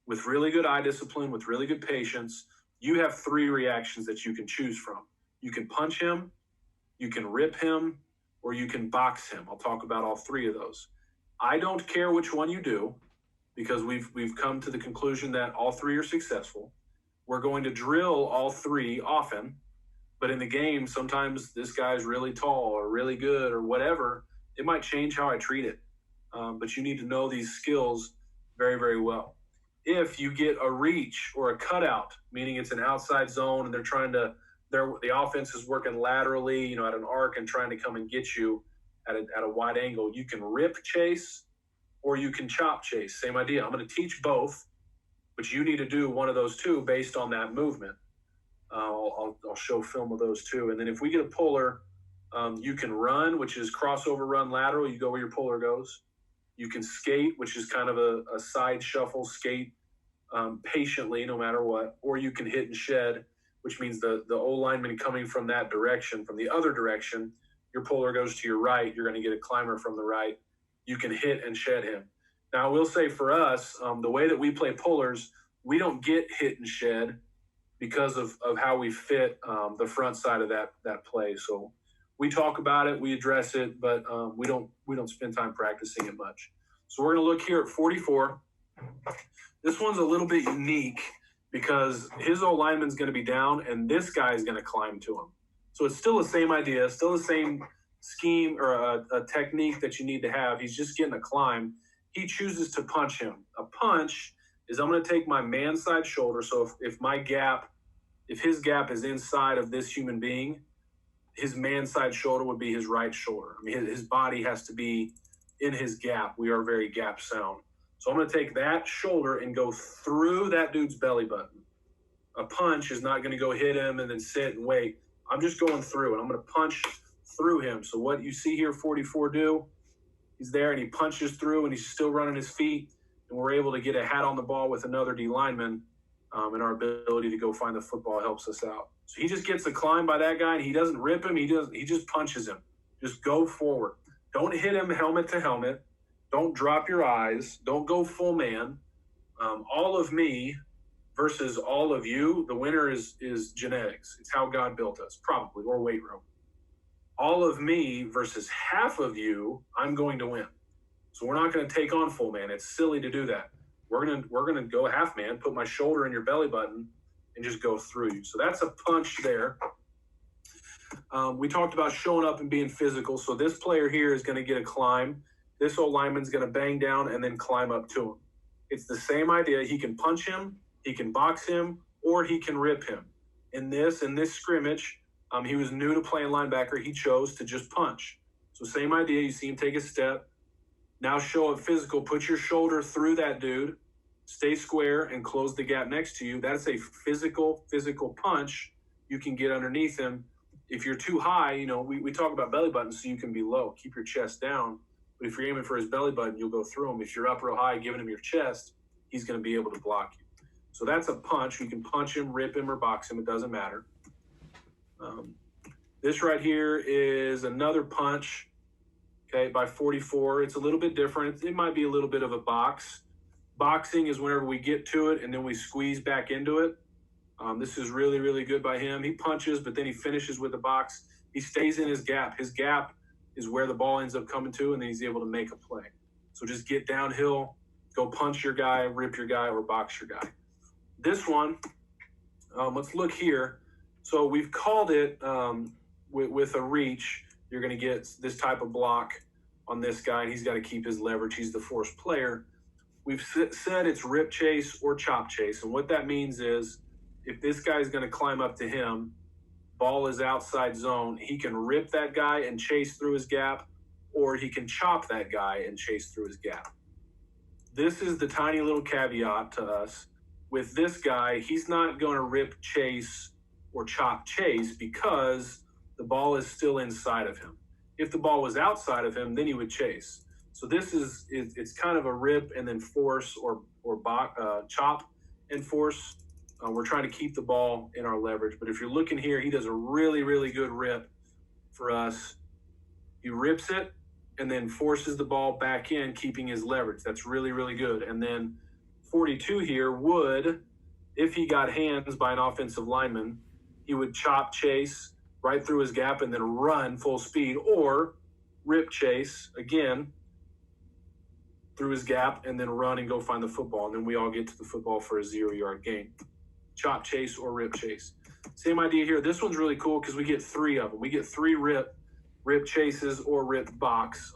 with really good eye discipline, with really good patience, you have three reactions that you can choose from. You can punch him, you can rip him, or you can box him. I'll talk about all three of those. I don't care which one you do because we've come to the conclusion that all three are successful. We're going to drill all three often. But in the game, sometimes this guy's really tall or really good or whatever. It might change how I treat it. But you need to know these skills very, very well. If you get a reach or a cutout, meaning it's an outside zone and the offense is working laterally, at an arc and trying to come and get you at a wide angle, you can rip chase or you can chop chase. Same idea. I'm going to teach both, but you need to do one of those two based on that movement. I'll show film of those two. And then if we get a puller, you can run, which is crossover run lateral. You go where your puller goes. You can skate, which is kind of a side shuffle skate patiently no matter what. Or you can hit and shed, which means the O-lineman coming from that direction, from the other direction, your puller goes to your right. You're going to get a climber from the right. You can hit and shed him. Now, I will say for us, the way that we play pullers, we don't get hit and shed because of how we fit the front side of that play. So we talk about it, we address it, but we don't spend time practicing it much. So we're going to look here at 44. This one's a little bit unique because his O-lineman's going to be down and this guy is going to climb to him. So it's still the same idea, still the same scheme or a technique that you need to have. He's just getting a climb. He chooses to punch him. A punch is I'm going to take my man side shoulder. So if his gap is inside of this human being, his man side shoulder would be his right shoulder. I mean, his body has to be in his gap. We are very gap sound. So I'm going to take that shoulder and go through that dude's belly button. A punch is not going to go hit him and then sit and wait. I'm just going through, and I'm going to punch through him. So what you see here 44 do, he's there, and he punches through, and he's still running his feet, and we're able to get a hat on the ball with another D lineman, and our ability to go find the football helps us out. So he just gets a climb by that guy, and he doesn't rip him. He just punches him. Just go forward. Don't hit him helmet to helmet. Don't drop your eyes. Don't go full man. All of me versus all of you, the winner is genetics. It's how God built us, probably, or weight room. All of me versus half of you, I'm going to win. So we're not going to take on full man. It's silly to do that. We're gonna go half man, put my shoulder in your belly button, and just go through you. So that's a punch there. We talked about showing up and being physical. So this player here is going to get a climb. This old lineman's going to bang down and then climb up to him. It's the same idea. He can punch him, he can box him, or he can rip him. In this scrimmage, he was new to playing linebacker. He chose to just punch. So same idea. You see him take a step. Now show up physical. Put your shoulder through that dude. Stay square and close the gap next to you. That's a physical punch. You can get underneath him. If you're too high, we talk about belly buttons so you can be low. Keep your chest down. But if you're aiming for his belly button, you'll go through him. If you're up real high, giving him your chest, he's going to be able to block you. So that's a punch. You can punch him, rip him, or box him. It doesn't matter. This right here is another punch, okay, by 44. It's a little bit different. It might be a little bit of a box. Boxing is whenever we get to it and then we squeeze back into it. This is really, really good by him. He punches, but then he finishes with a box. He stays in his gap. His gap is where the ball ends up coming to, and then he's able to make a play. So just get downhill, go punch your guy, rip your guy, or box your guy. This one, let's look here. So we've called it with a reach. You're going to get this type of block on this guy, and he's got to keep his leverage. He's the force player. We've said it's rip chase or chop chase, and what that means is if this guy's going to climb up to him, ball is outside zone, he can rip that guy and chase through his gap, or he can chop that guy and chase through his gap. This is the tiny little caveat to us. With this guy, he's not going to rip chase or chop chase because the ball is still inside of him. If the ball was outside of him, then he would chase. So this it's kind of a rip and then force or chop and force. We're trying to keep the ball in our leverage. But if you're looking here, he does a really, really good rip for us. He rips it and then forces the ball back in, keeping his leverage. That's really, really good. And then 42 here would, if he got hands by an offensive lineman, he would chop chase right through his gap and then run full speed, or rip chase, again, through his gap and then run and go find the football. And then we all get to the football for a 0-yard gain. Chop chase or rip chase. Same idea here. This one's really cool because we get 3 of them. We get 3 rip chases or rip box,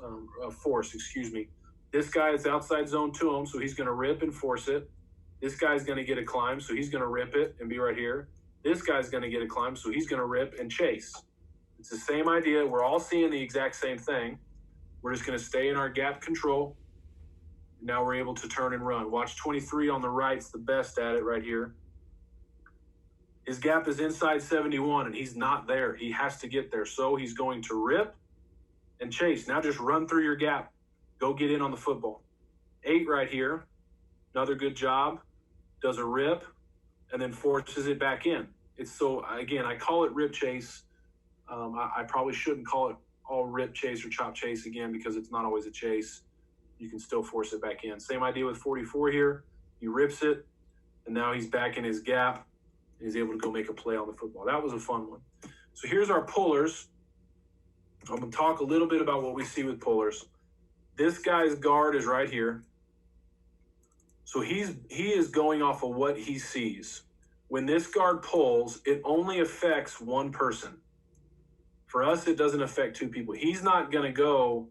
force, excuse me. This guy is outside zone to him, so he's going to rip and force it. This guy's going to get a climb, so he's going to rip it and be right here. This guy's going to get a climb, so he's going to rip and chase. It's the same idea. We're all seeing the exact same thing. We're just going to stay in our gap control. Now we're able to turn and run. Watch 23 on the right's the best at it right here. His gap is inside 71, and he's not there. He has to get there. So he's going to rip and chase. Now just run through your gap. Go get in on the football. 8 right here. Another good job. Does a rip and then forces it back in. It's so, again, I call it rip chase. I probably shouldn't call it all rip chase or chop chase again because it's not always a chase. You can still force it back in. Same idea with 44 here. He rips it, and now he's back in his gap. He's able to go make a play on the football. That was a fun one. So here's our pullers. I'm going to talk a little bit about what we see with pullers. This guy's guard is right here. So he is going off of what he sees. When this guard pulls, it only affects one person. For us, it doesn't affect 2 people. He's not going to go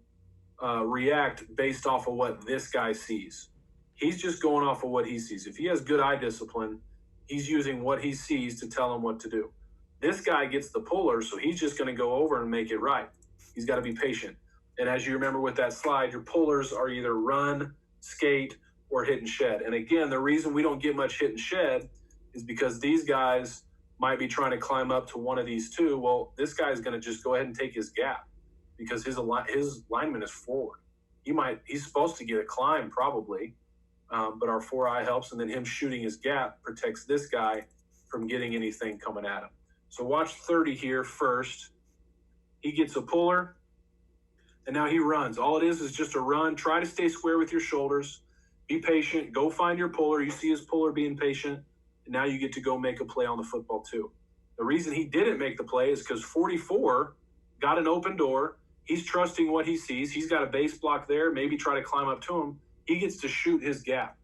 react based off of what this guy sees. He's just going off of what he sees. If he has good eye discipline, he's using what he sees to tell him what to do. This guy gets the puller, so he's just going to go over and make it right. He's got to be patient. And as you remember with that slide, your pullers are either run, skate, or hit and shed. And again, the reason we don't get much hit and shed is because these guys might be trying to climb up to one of these 2. Well, this guy is going to just go ahead and take his gap because his lineman is forward. He's supposed to get a climb probably, but our 4-eye helps, and then him shooting his gap protects this guy from getting anything coming at him. So watch 30 here first. He gets a puller, and now he runs. All it is just a run. Try to stay square with your shoulders. Be patient. Go find your puller. You see his puller being patient, and now you get to go make a play on the football too. The reason he didn't make the play is because 44 got an open door. He's trusting what he sees. He's got a base block there. Maybe try to climb up to him. He gets to shoot his gap,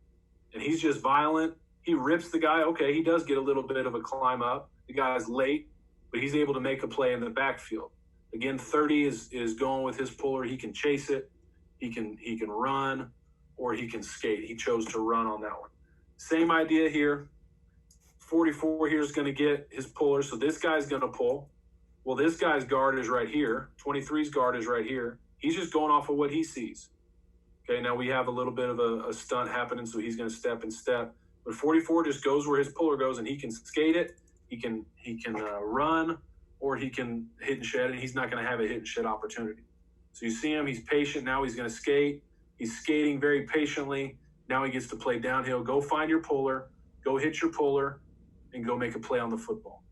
and he's just violent. He rips the guy. Okay, he does get a little bit of a climb up. The guy's late, but he's able to make a play in the backfield. Again, 30 is going with his puller. He can chase it. He can run, or he can skate. He chose to run on that one. Same idea here. 44 here is going to get his puller, so this guy's going to pull. Well, this guy's guard is right here. 23's guard is right here. He's just going off of what he sees. Okay, now we have a little bit of a stunt happening, so he's going to step and step. But 44 just goes where his puller goes, and he can skate it. He can run, or he can hit and shed, and he's not going to have a hit and shed opportunity. So you see him, he's patient. Now he's going to skate. He's skating very patiently. Now he gets to play downhill. Go find your puller. Go hit your puller, and go make a play on the football.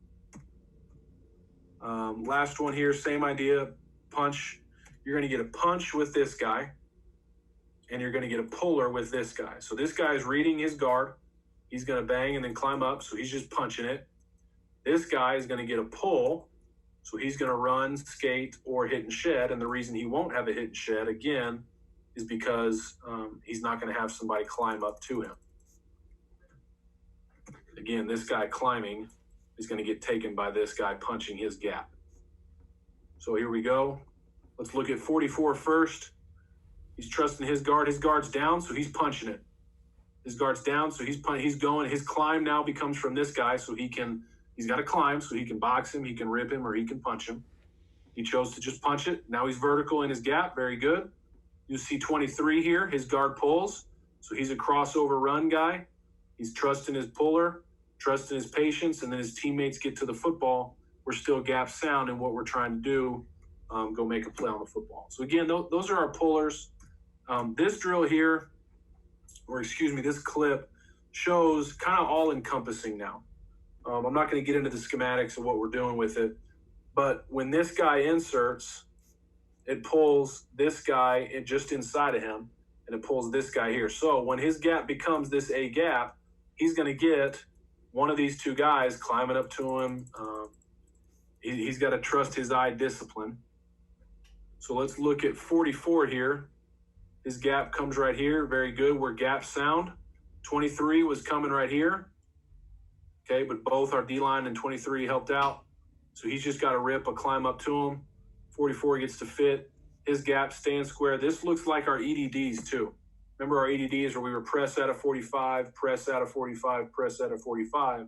Last one here, same idea. Punch. You're going to get a punch with this guy, and you're going to get a puller with this guy. So this guy is reading his guard. He's going to bang and then climb up, so he's just punching it. This guy is going to get a pull, so he's going to run, skate, or hit and shed. And the reason he won't have a hit and shed, again, is because he's not going to have somebody climb up to him. Again, this guy climbing is going to get taken by this guy punching his gap. So here we go. Let's look at 44 first. He's trusting his guard. His guard's down, so he's punching it. His guard's down, so he's going. His climb now becomes from this guy, so he's got to climb, so he can box him, he can rip him, or he can punch him. He chose to just punch it. Now he's vertical in his gap. Very good. You see 23 here. His guard pulls, so he's a crossover run guy. He's trusting his puller, trusting his patience, and then his teammates get to the football. We're still gap sound in what we're trying to do, go make a play on the football. So again, those are our pullers. This drill here, this clip shows kind of all encompassing now. I'm not going to get into the schematics of what we're doing with it, but when this guy inserts, it pulls this guy just inside of him, and it pulls this guy here. So when his gap becomes this A gap, he's going to get one of these 2 guys climbing up to him. He's got to trust his eye discipline. So let's look at 44 here. His gap comes right here. Very good. We're gap sound. 23 was coming right here. Okay, but both our D-line and 23 helped out. So he's just got to rip a climb up to him. 44 gets to fit. His gap stands square. This looks like our EDDs too. Remember our EDDs where we were press out of 45, press out of 45, press out of 45.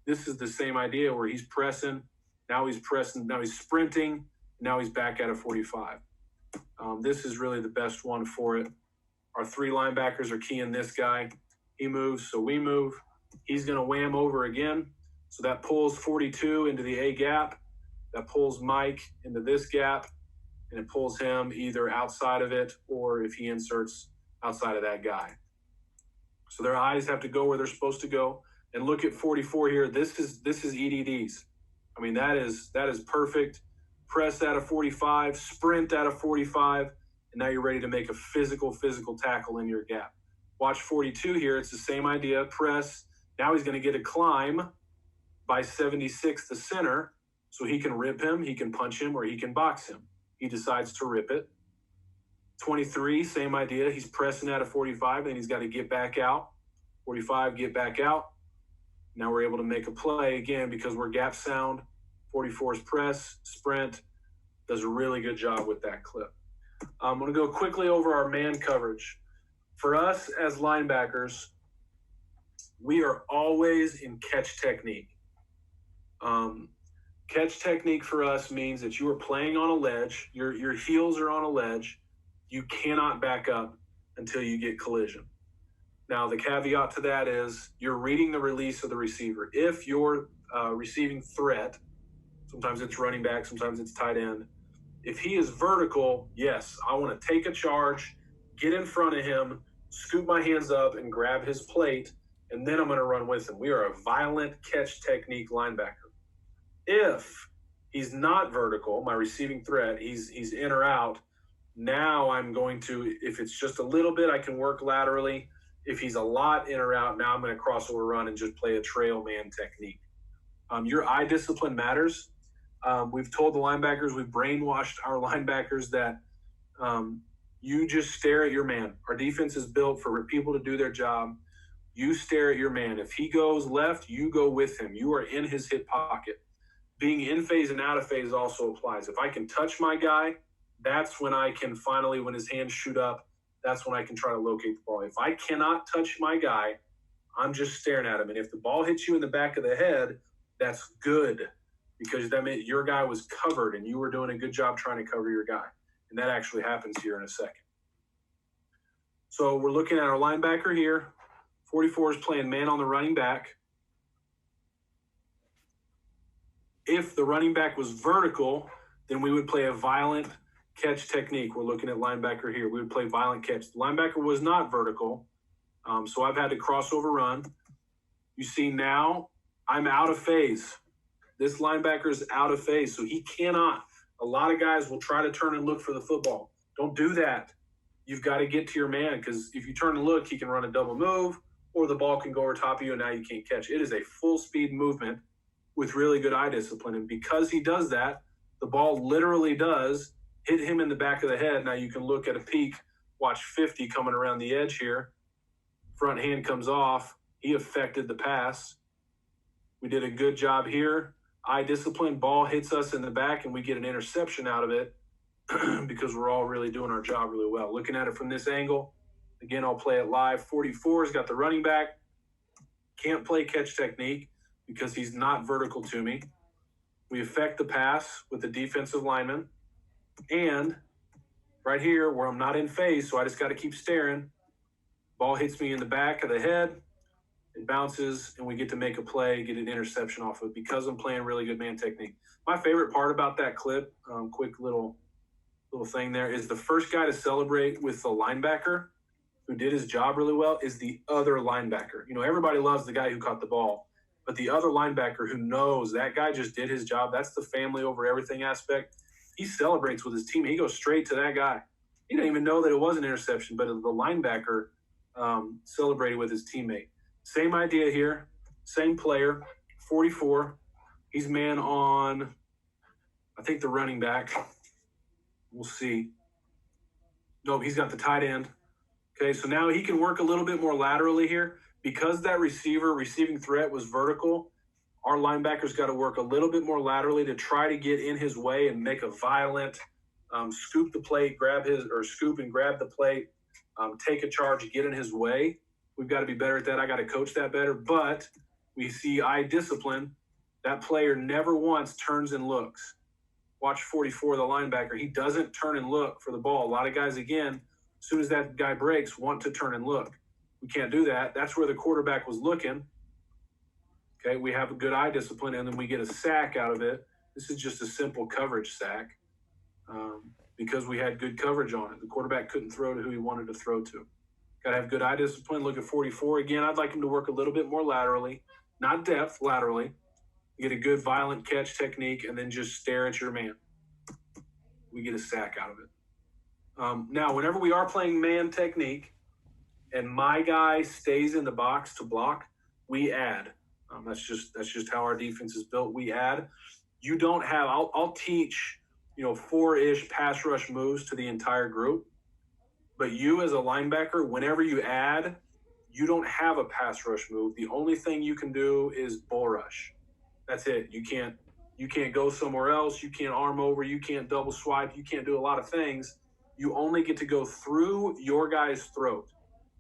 This is the same idea where he's pressing. Now he's pressing. Now he's sprinting. Now he's back out of 45. This is really the best one for it. Our 3 linebackers are keying this guy. He moves, so we move. He's going to wham over again. So that pulls 42 into the A gap. That pulls Mike into this gap. And it pulls him either outside of it or if he inserts outside of that guy. So their eyes have to go where they're supposed to go. And look at 44 here. This is EDDs. I mean, that is perfect. Press out of 45, sprint out of 45, and now you're ready to make a physical tackle in your gap. Watch 42 here. It's the same idea. Press. Now he's going to get a climb by 76, the center, so he can rip him, he can punch him, or he can box him. He decides to rip it. 23, same idea. He's pressing out of 45, and he's got to get back out. 45, get back out. Now we're able to make a play again because we're gap sound. 44's press, sprint, does a really good job with that clip. I'm going to go quickly over our man coverage. For us as linebackers, we are always in catch technique. Catch technique for us means that you are playing on a ledge. Your heels are on a ledge. You cannot back up until you get collision. Now, the caveat to that is you're reading the release of the receiver. If your receiving threat, sometimes it's running back, sometimes it's tight end. If he is vertical, yes, I want to take a charge, get in front of him, scoop my hands up and grab his plate, and then I'm going to run with him. We are a violent catch technique linebacker. If he's not vertical, my receiving threat, he's in or out, now I'm going to, if it's just a little bit, I can work laterally. If he's a lot in or out, now I'm going to crossover run and just play a trail man technique. Your eye discipline matters. We've told the linebackers, we've brainwashed our linebackers that you just stare at your man. Our defense is built for people to do their job. You stare at your man. If he goes left, you go with him. You are in his hip pocket. Being in phase and out of phase also applies. If I can touch my guy, that's when I can finally, when his hands shoot up, that's when I can try to locate the ball. If I cannot touch my guy, I'm just staring at him. And if the ball hits you in the back of the head, that's good because that meant your guy was covered and you were doing a good job trying to cover your guy. And that actually happens here in a second. So we're looking at our linebacker here. 44 is playing man on the running back. If the running back was vertical, then we would play a violent catch technique. We're looking at linebacker here. We would play violent catch. The linebacker was not vertical, so I've had to crossover run. You see now I'm out of phase. This linebacker is out of phase, so he cannot. A lot of guys will try to turn and look for the football. Don't do that. You've got to get to your man because if you turn and look, he can run a double move or the ball can go over top of you and now you can't catch. It is a full speed movement with really good eye discipline. And because he does that, the ball literally does hit him in the back of the head. Now you can look at a peek, watch 50 coming around the edge here. Front hand comes off. He affected the pass. We did a good job here. Eye discipline, ball hits us in the back and we get an interception out of it because we're all really doing our job really well. Looking at it from this angle, again, I'll play it live. 44's got the running back. Can't play catch technique because he's not vertical to me. We affect the pass with the defensive lineman. And right here where I'm not in phase, so I just got to keep staring. Ball hits me in the back of the head. It bounces, and we get to make a play, get an interception off of it because I'm playing really good man technique. My favorite part about that clip, quick little thing there, is the first guy to celebrate with the linebacker who did his job really well is the other linebacker. You know, everybody loves the guy who caught the ball, but the other linebacker who knows that guy just did his job, that's the family over everything aspect. He celebrates with his team. He goes straight to that guy. He didn't even know that it was an interception, but the linebacker celebrated with his teammate. Same idea here, same player, 44. He's man on, I think, the running back. We'll see. Nope, he's got the tight end. Okay, so now he can work a little bit more laterally here. Because that receiving threat was vertical, Our linebackers got to work a little bit more laterally to try to get in his way and make a violent scoop the plate, scoop and grab the plate, take a charge, get in his way. We've got to be better at that. I got to coach that better. But we see eye discipline. That player never once turns and looks. Watch 44, the linebacker. He doesn't turn and look for the ball. A lot of guys, again, as soon as that guy breaks, want to turn and look. We can't do that. That's where the quarterback was looking. Okay, we have a good eye discipline, and then we get a sack out of it. This is just a simple coverage sack because we had good coverage on it. The quarterback couldn't throw to who he wanted to throw to. Got to have good eye discipline. Look at 44. Again, I'd like him to work a little bit more laterally, not depth, laterally. Get a good violent catch technique, and then just stare at your man. We get a sack out of it. Now, whenever we are playing man technique and my guy stays in the box to block, we add. That's just how our defense is built. We add. You don't have. I'll teach 4-ish pass rush moves to the entire group, but you as a linebacker, whenever you add, you don't have a pass rush move. The only thing you can do is bull rush. That's it. You can't go somewhere else. You can't arm over. You can't double swipe. You can't do a lot of things. You only get to go through your guy's throat.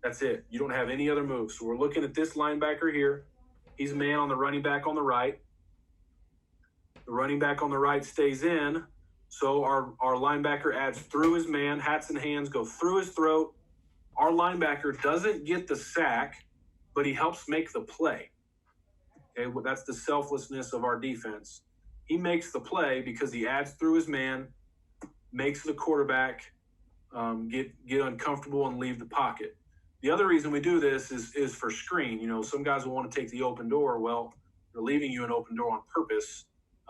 That's it. You don't have any other moves. So we're looking at this linebacker here. He's a man on the running back on the right. The running back on the right stays in. So our linebacker adds through his man. Hats and hands go through his throat. Our linebacker doesn't get the sack, but he helps make the play. Okay, well, that's the selflessness of our defense. He makes the play because he adds through his man, makes the quarterback get uncomfortable and leave the pocket. The other reason we do this is for screen. Some guys will want to take the open door. Well, they're leaving you an open door on purpose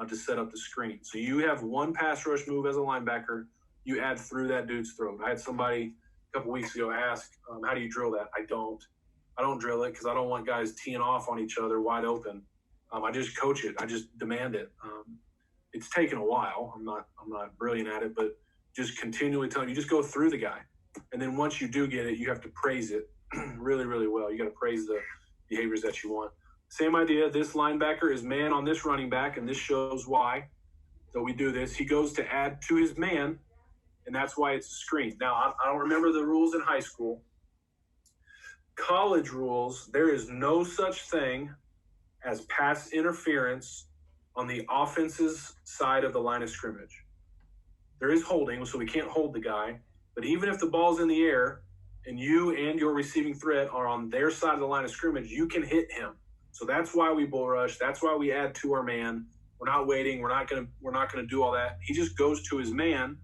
to set up the screen. So you have one pass rush move as a linebacker. You add through that dude's throat. I had somebody a couple weeks ago ask, how do you drill that? I don't drill it because I don't want guys teeing off on each other wide open. I just coach it. I just demand it. It's taken a while. I'm not brilliant at it, but just continually telling you, just go through the guy. And then once you do get it, you have to praise it really, really well. You got to praise the behaviors that you want. Same idea. This linebacker is man on this running back, and this shows why. So we do this. He goes to add to his man, and that's why it's a screen. Now, I don't remember the rules in high school. College rules, there is no such thing as pass interference on the offense's side of the line of scrimmage. There is holding, so we can't hold the guy. But even if the ball's in the air and you and your receiving threat are on their side of the line of scrimmage, you can hit him. So that's why we bull rush. That's why we add to our man. We're not waiting. We're not gonna do all that. He just goes to his man,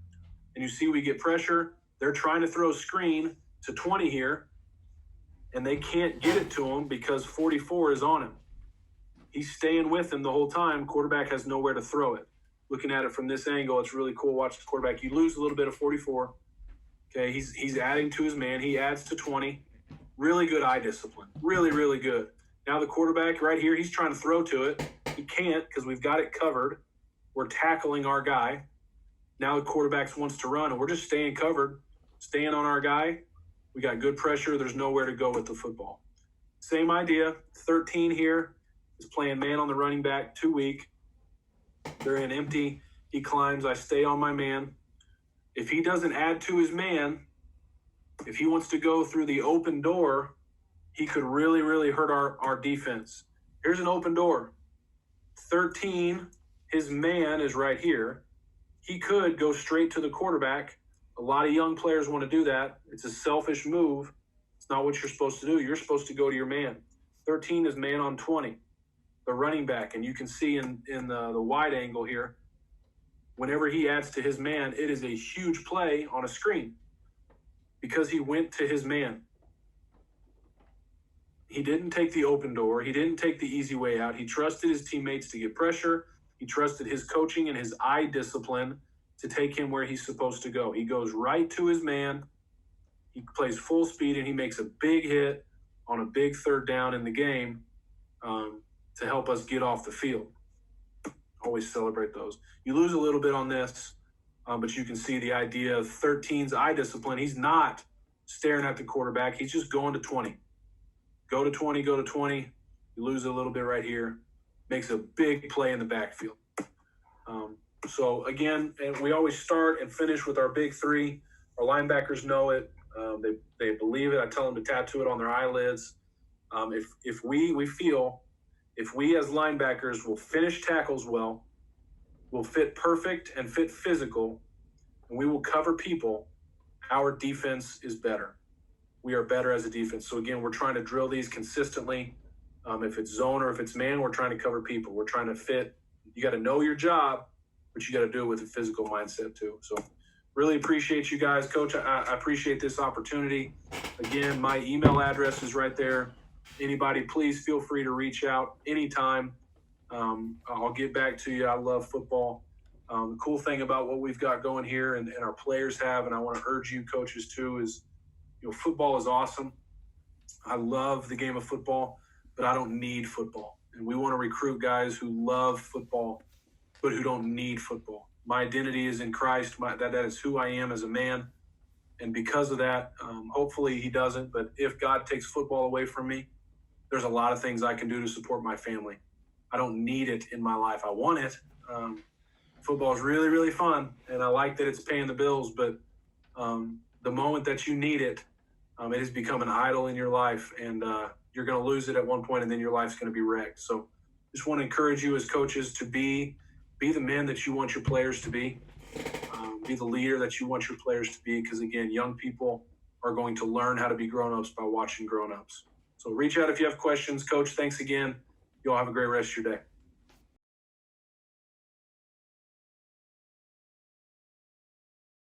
and you see we get pressure. They're trying to throw a screen to 20 here, and they can't get it to him because 44 is on him. He's staying with him the whole time. Quarterback has nowhere to throw it. Looking at it from this angle, it's really cool. Watch the quarterback. You lose a little bit of 44. Okay, he's adding to his man. He adds to 20. Really good eye discipline. Really, really good. Now the quarterback right here, he's trying to throw to it. He can't because we've got it covered. We're tackling our guy. Now the quarterback wants to run, and we're just staying covered, staying on our guy. We got good pressure. There's nowhere to go with the football. Same idea. 13 here is playing man on the running back, too weak. They're in empty. He climbs. I stay on my man. If he doesn't add to his man, if he wants to go through the open door, he could really, really hurt our defense. Here's an open door. 13, his man is right here. He could go straight to the quarterback. A lot of young players want to do that. It's a selfish move. It's not what you're supposed to do. You're supposed to go to your man. 13 is man on 20, the running back. And you can see in the wide angle here, whenever he adds to his man, it is a huge play on a screen because he went to his man. He didn't take the open door. He didn't take the easy way out. He trusted his teammates to get pressure. He trusted his coaching and his eye discipline to take him where he's supposed to go. He goes right to his man. He plays full speed, and he makes a big hit on a big third down in the game to help us get off the field. Always celebrate those. You lose a little bit on this, but you can see the idea of 13's eye discipline. He's not staring at the quarterback. He's just going to 20. Go to 20, go to 20. You lose a little bit right here. makes a big play in the backfield. So again, and we always start and finish with our big three. Our linebackers know it. They believe it. I tell them to tattoo it on their eyelids. If we feel if we as linebackers will finish tackles well, will fit perfect and fit physical, and we will cover people, our defense is better. We are better as a defense. So again, we're trying to drill these consistently. If it's zone or if it's man, we're trying to cover people. We're trying to fit. You got to know your job, but you got to do it with a physical mindset too. So really appreciate you guys. Coach, I appreciate this opportunity. Again, my email address is right there. Anybody, please feel free to reach out anytime. I'll get back to you. I love football. The cool thing about what we've got going here and our players have, and I want to urge you coaches too, is football is awesome. I love the game of football, but I don't need football. And we want to recruit guys who love football, but who don't need football. My identity is in Christ. That is who I am as a man. And because of that, hopefully he doesn't. But if God takes football away from me, there's a lot of things I can do to support my family. I don't need it in my life. I want it. Football is really, really fun, and I like that it's paying the bills. But the moment that you need it, it has become an idol in your life, and you're going to lose it at one point, and then your life's going to be wrecked. So just want to encourage you as coaches to be the men that you want your players to be. Be the leader that you want your players to be, because, again, young people are going to learn how to be grown-ups by watching grown-ups. So reach out if you have questions. Coach, thanks again. You all have a great rest of your day.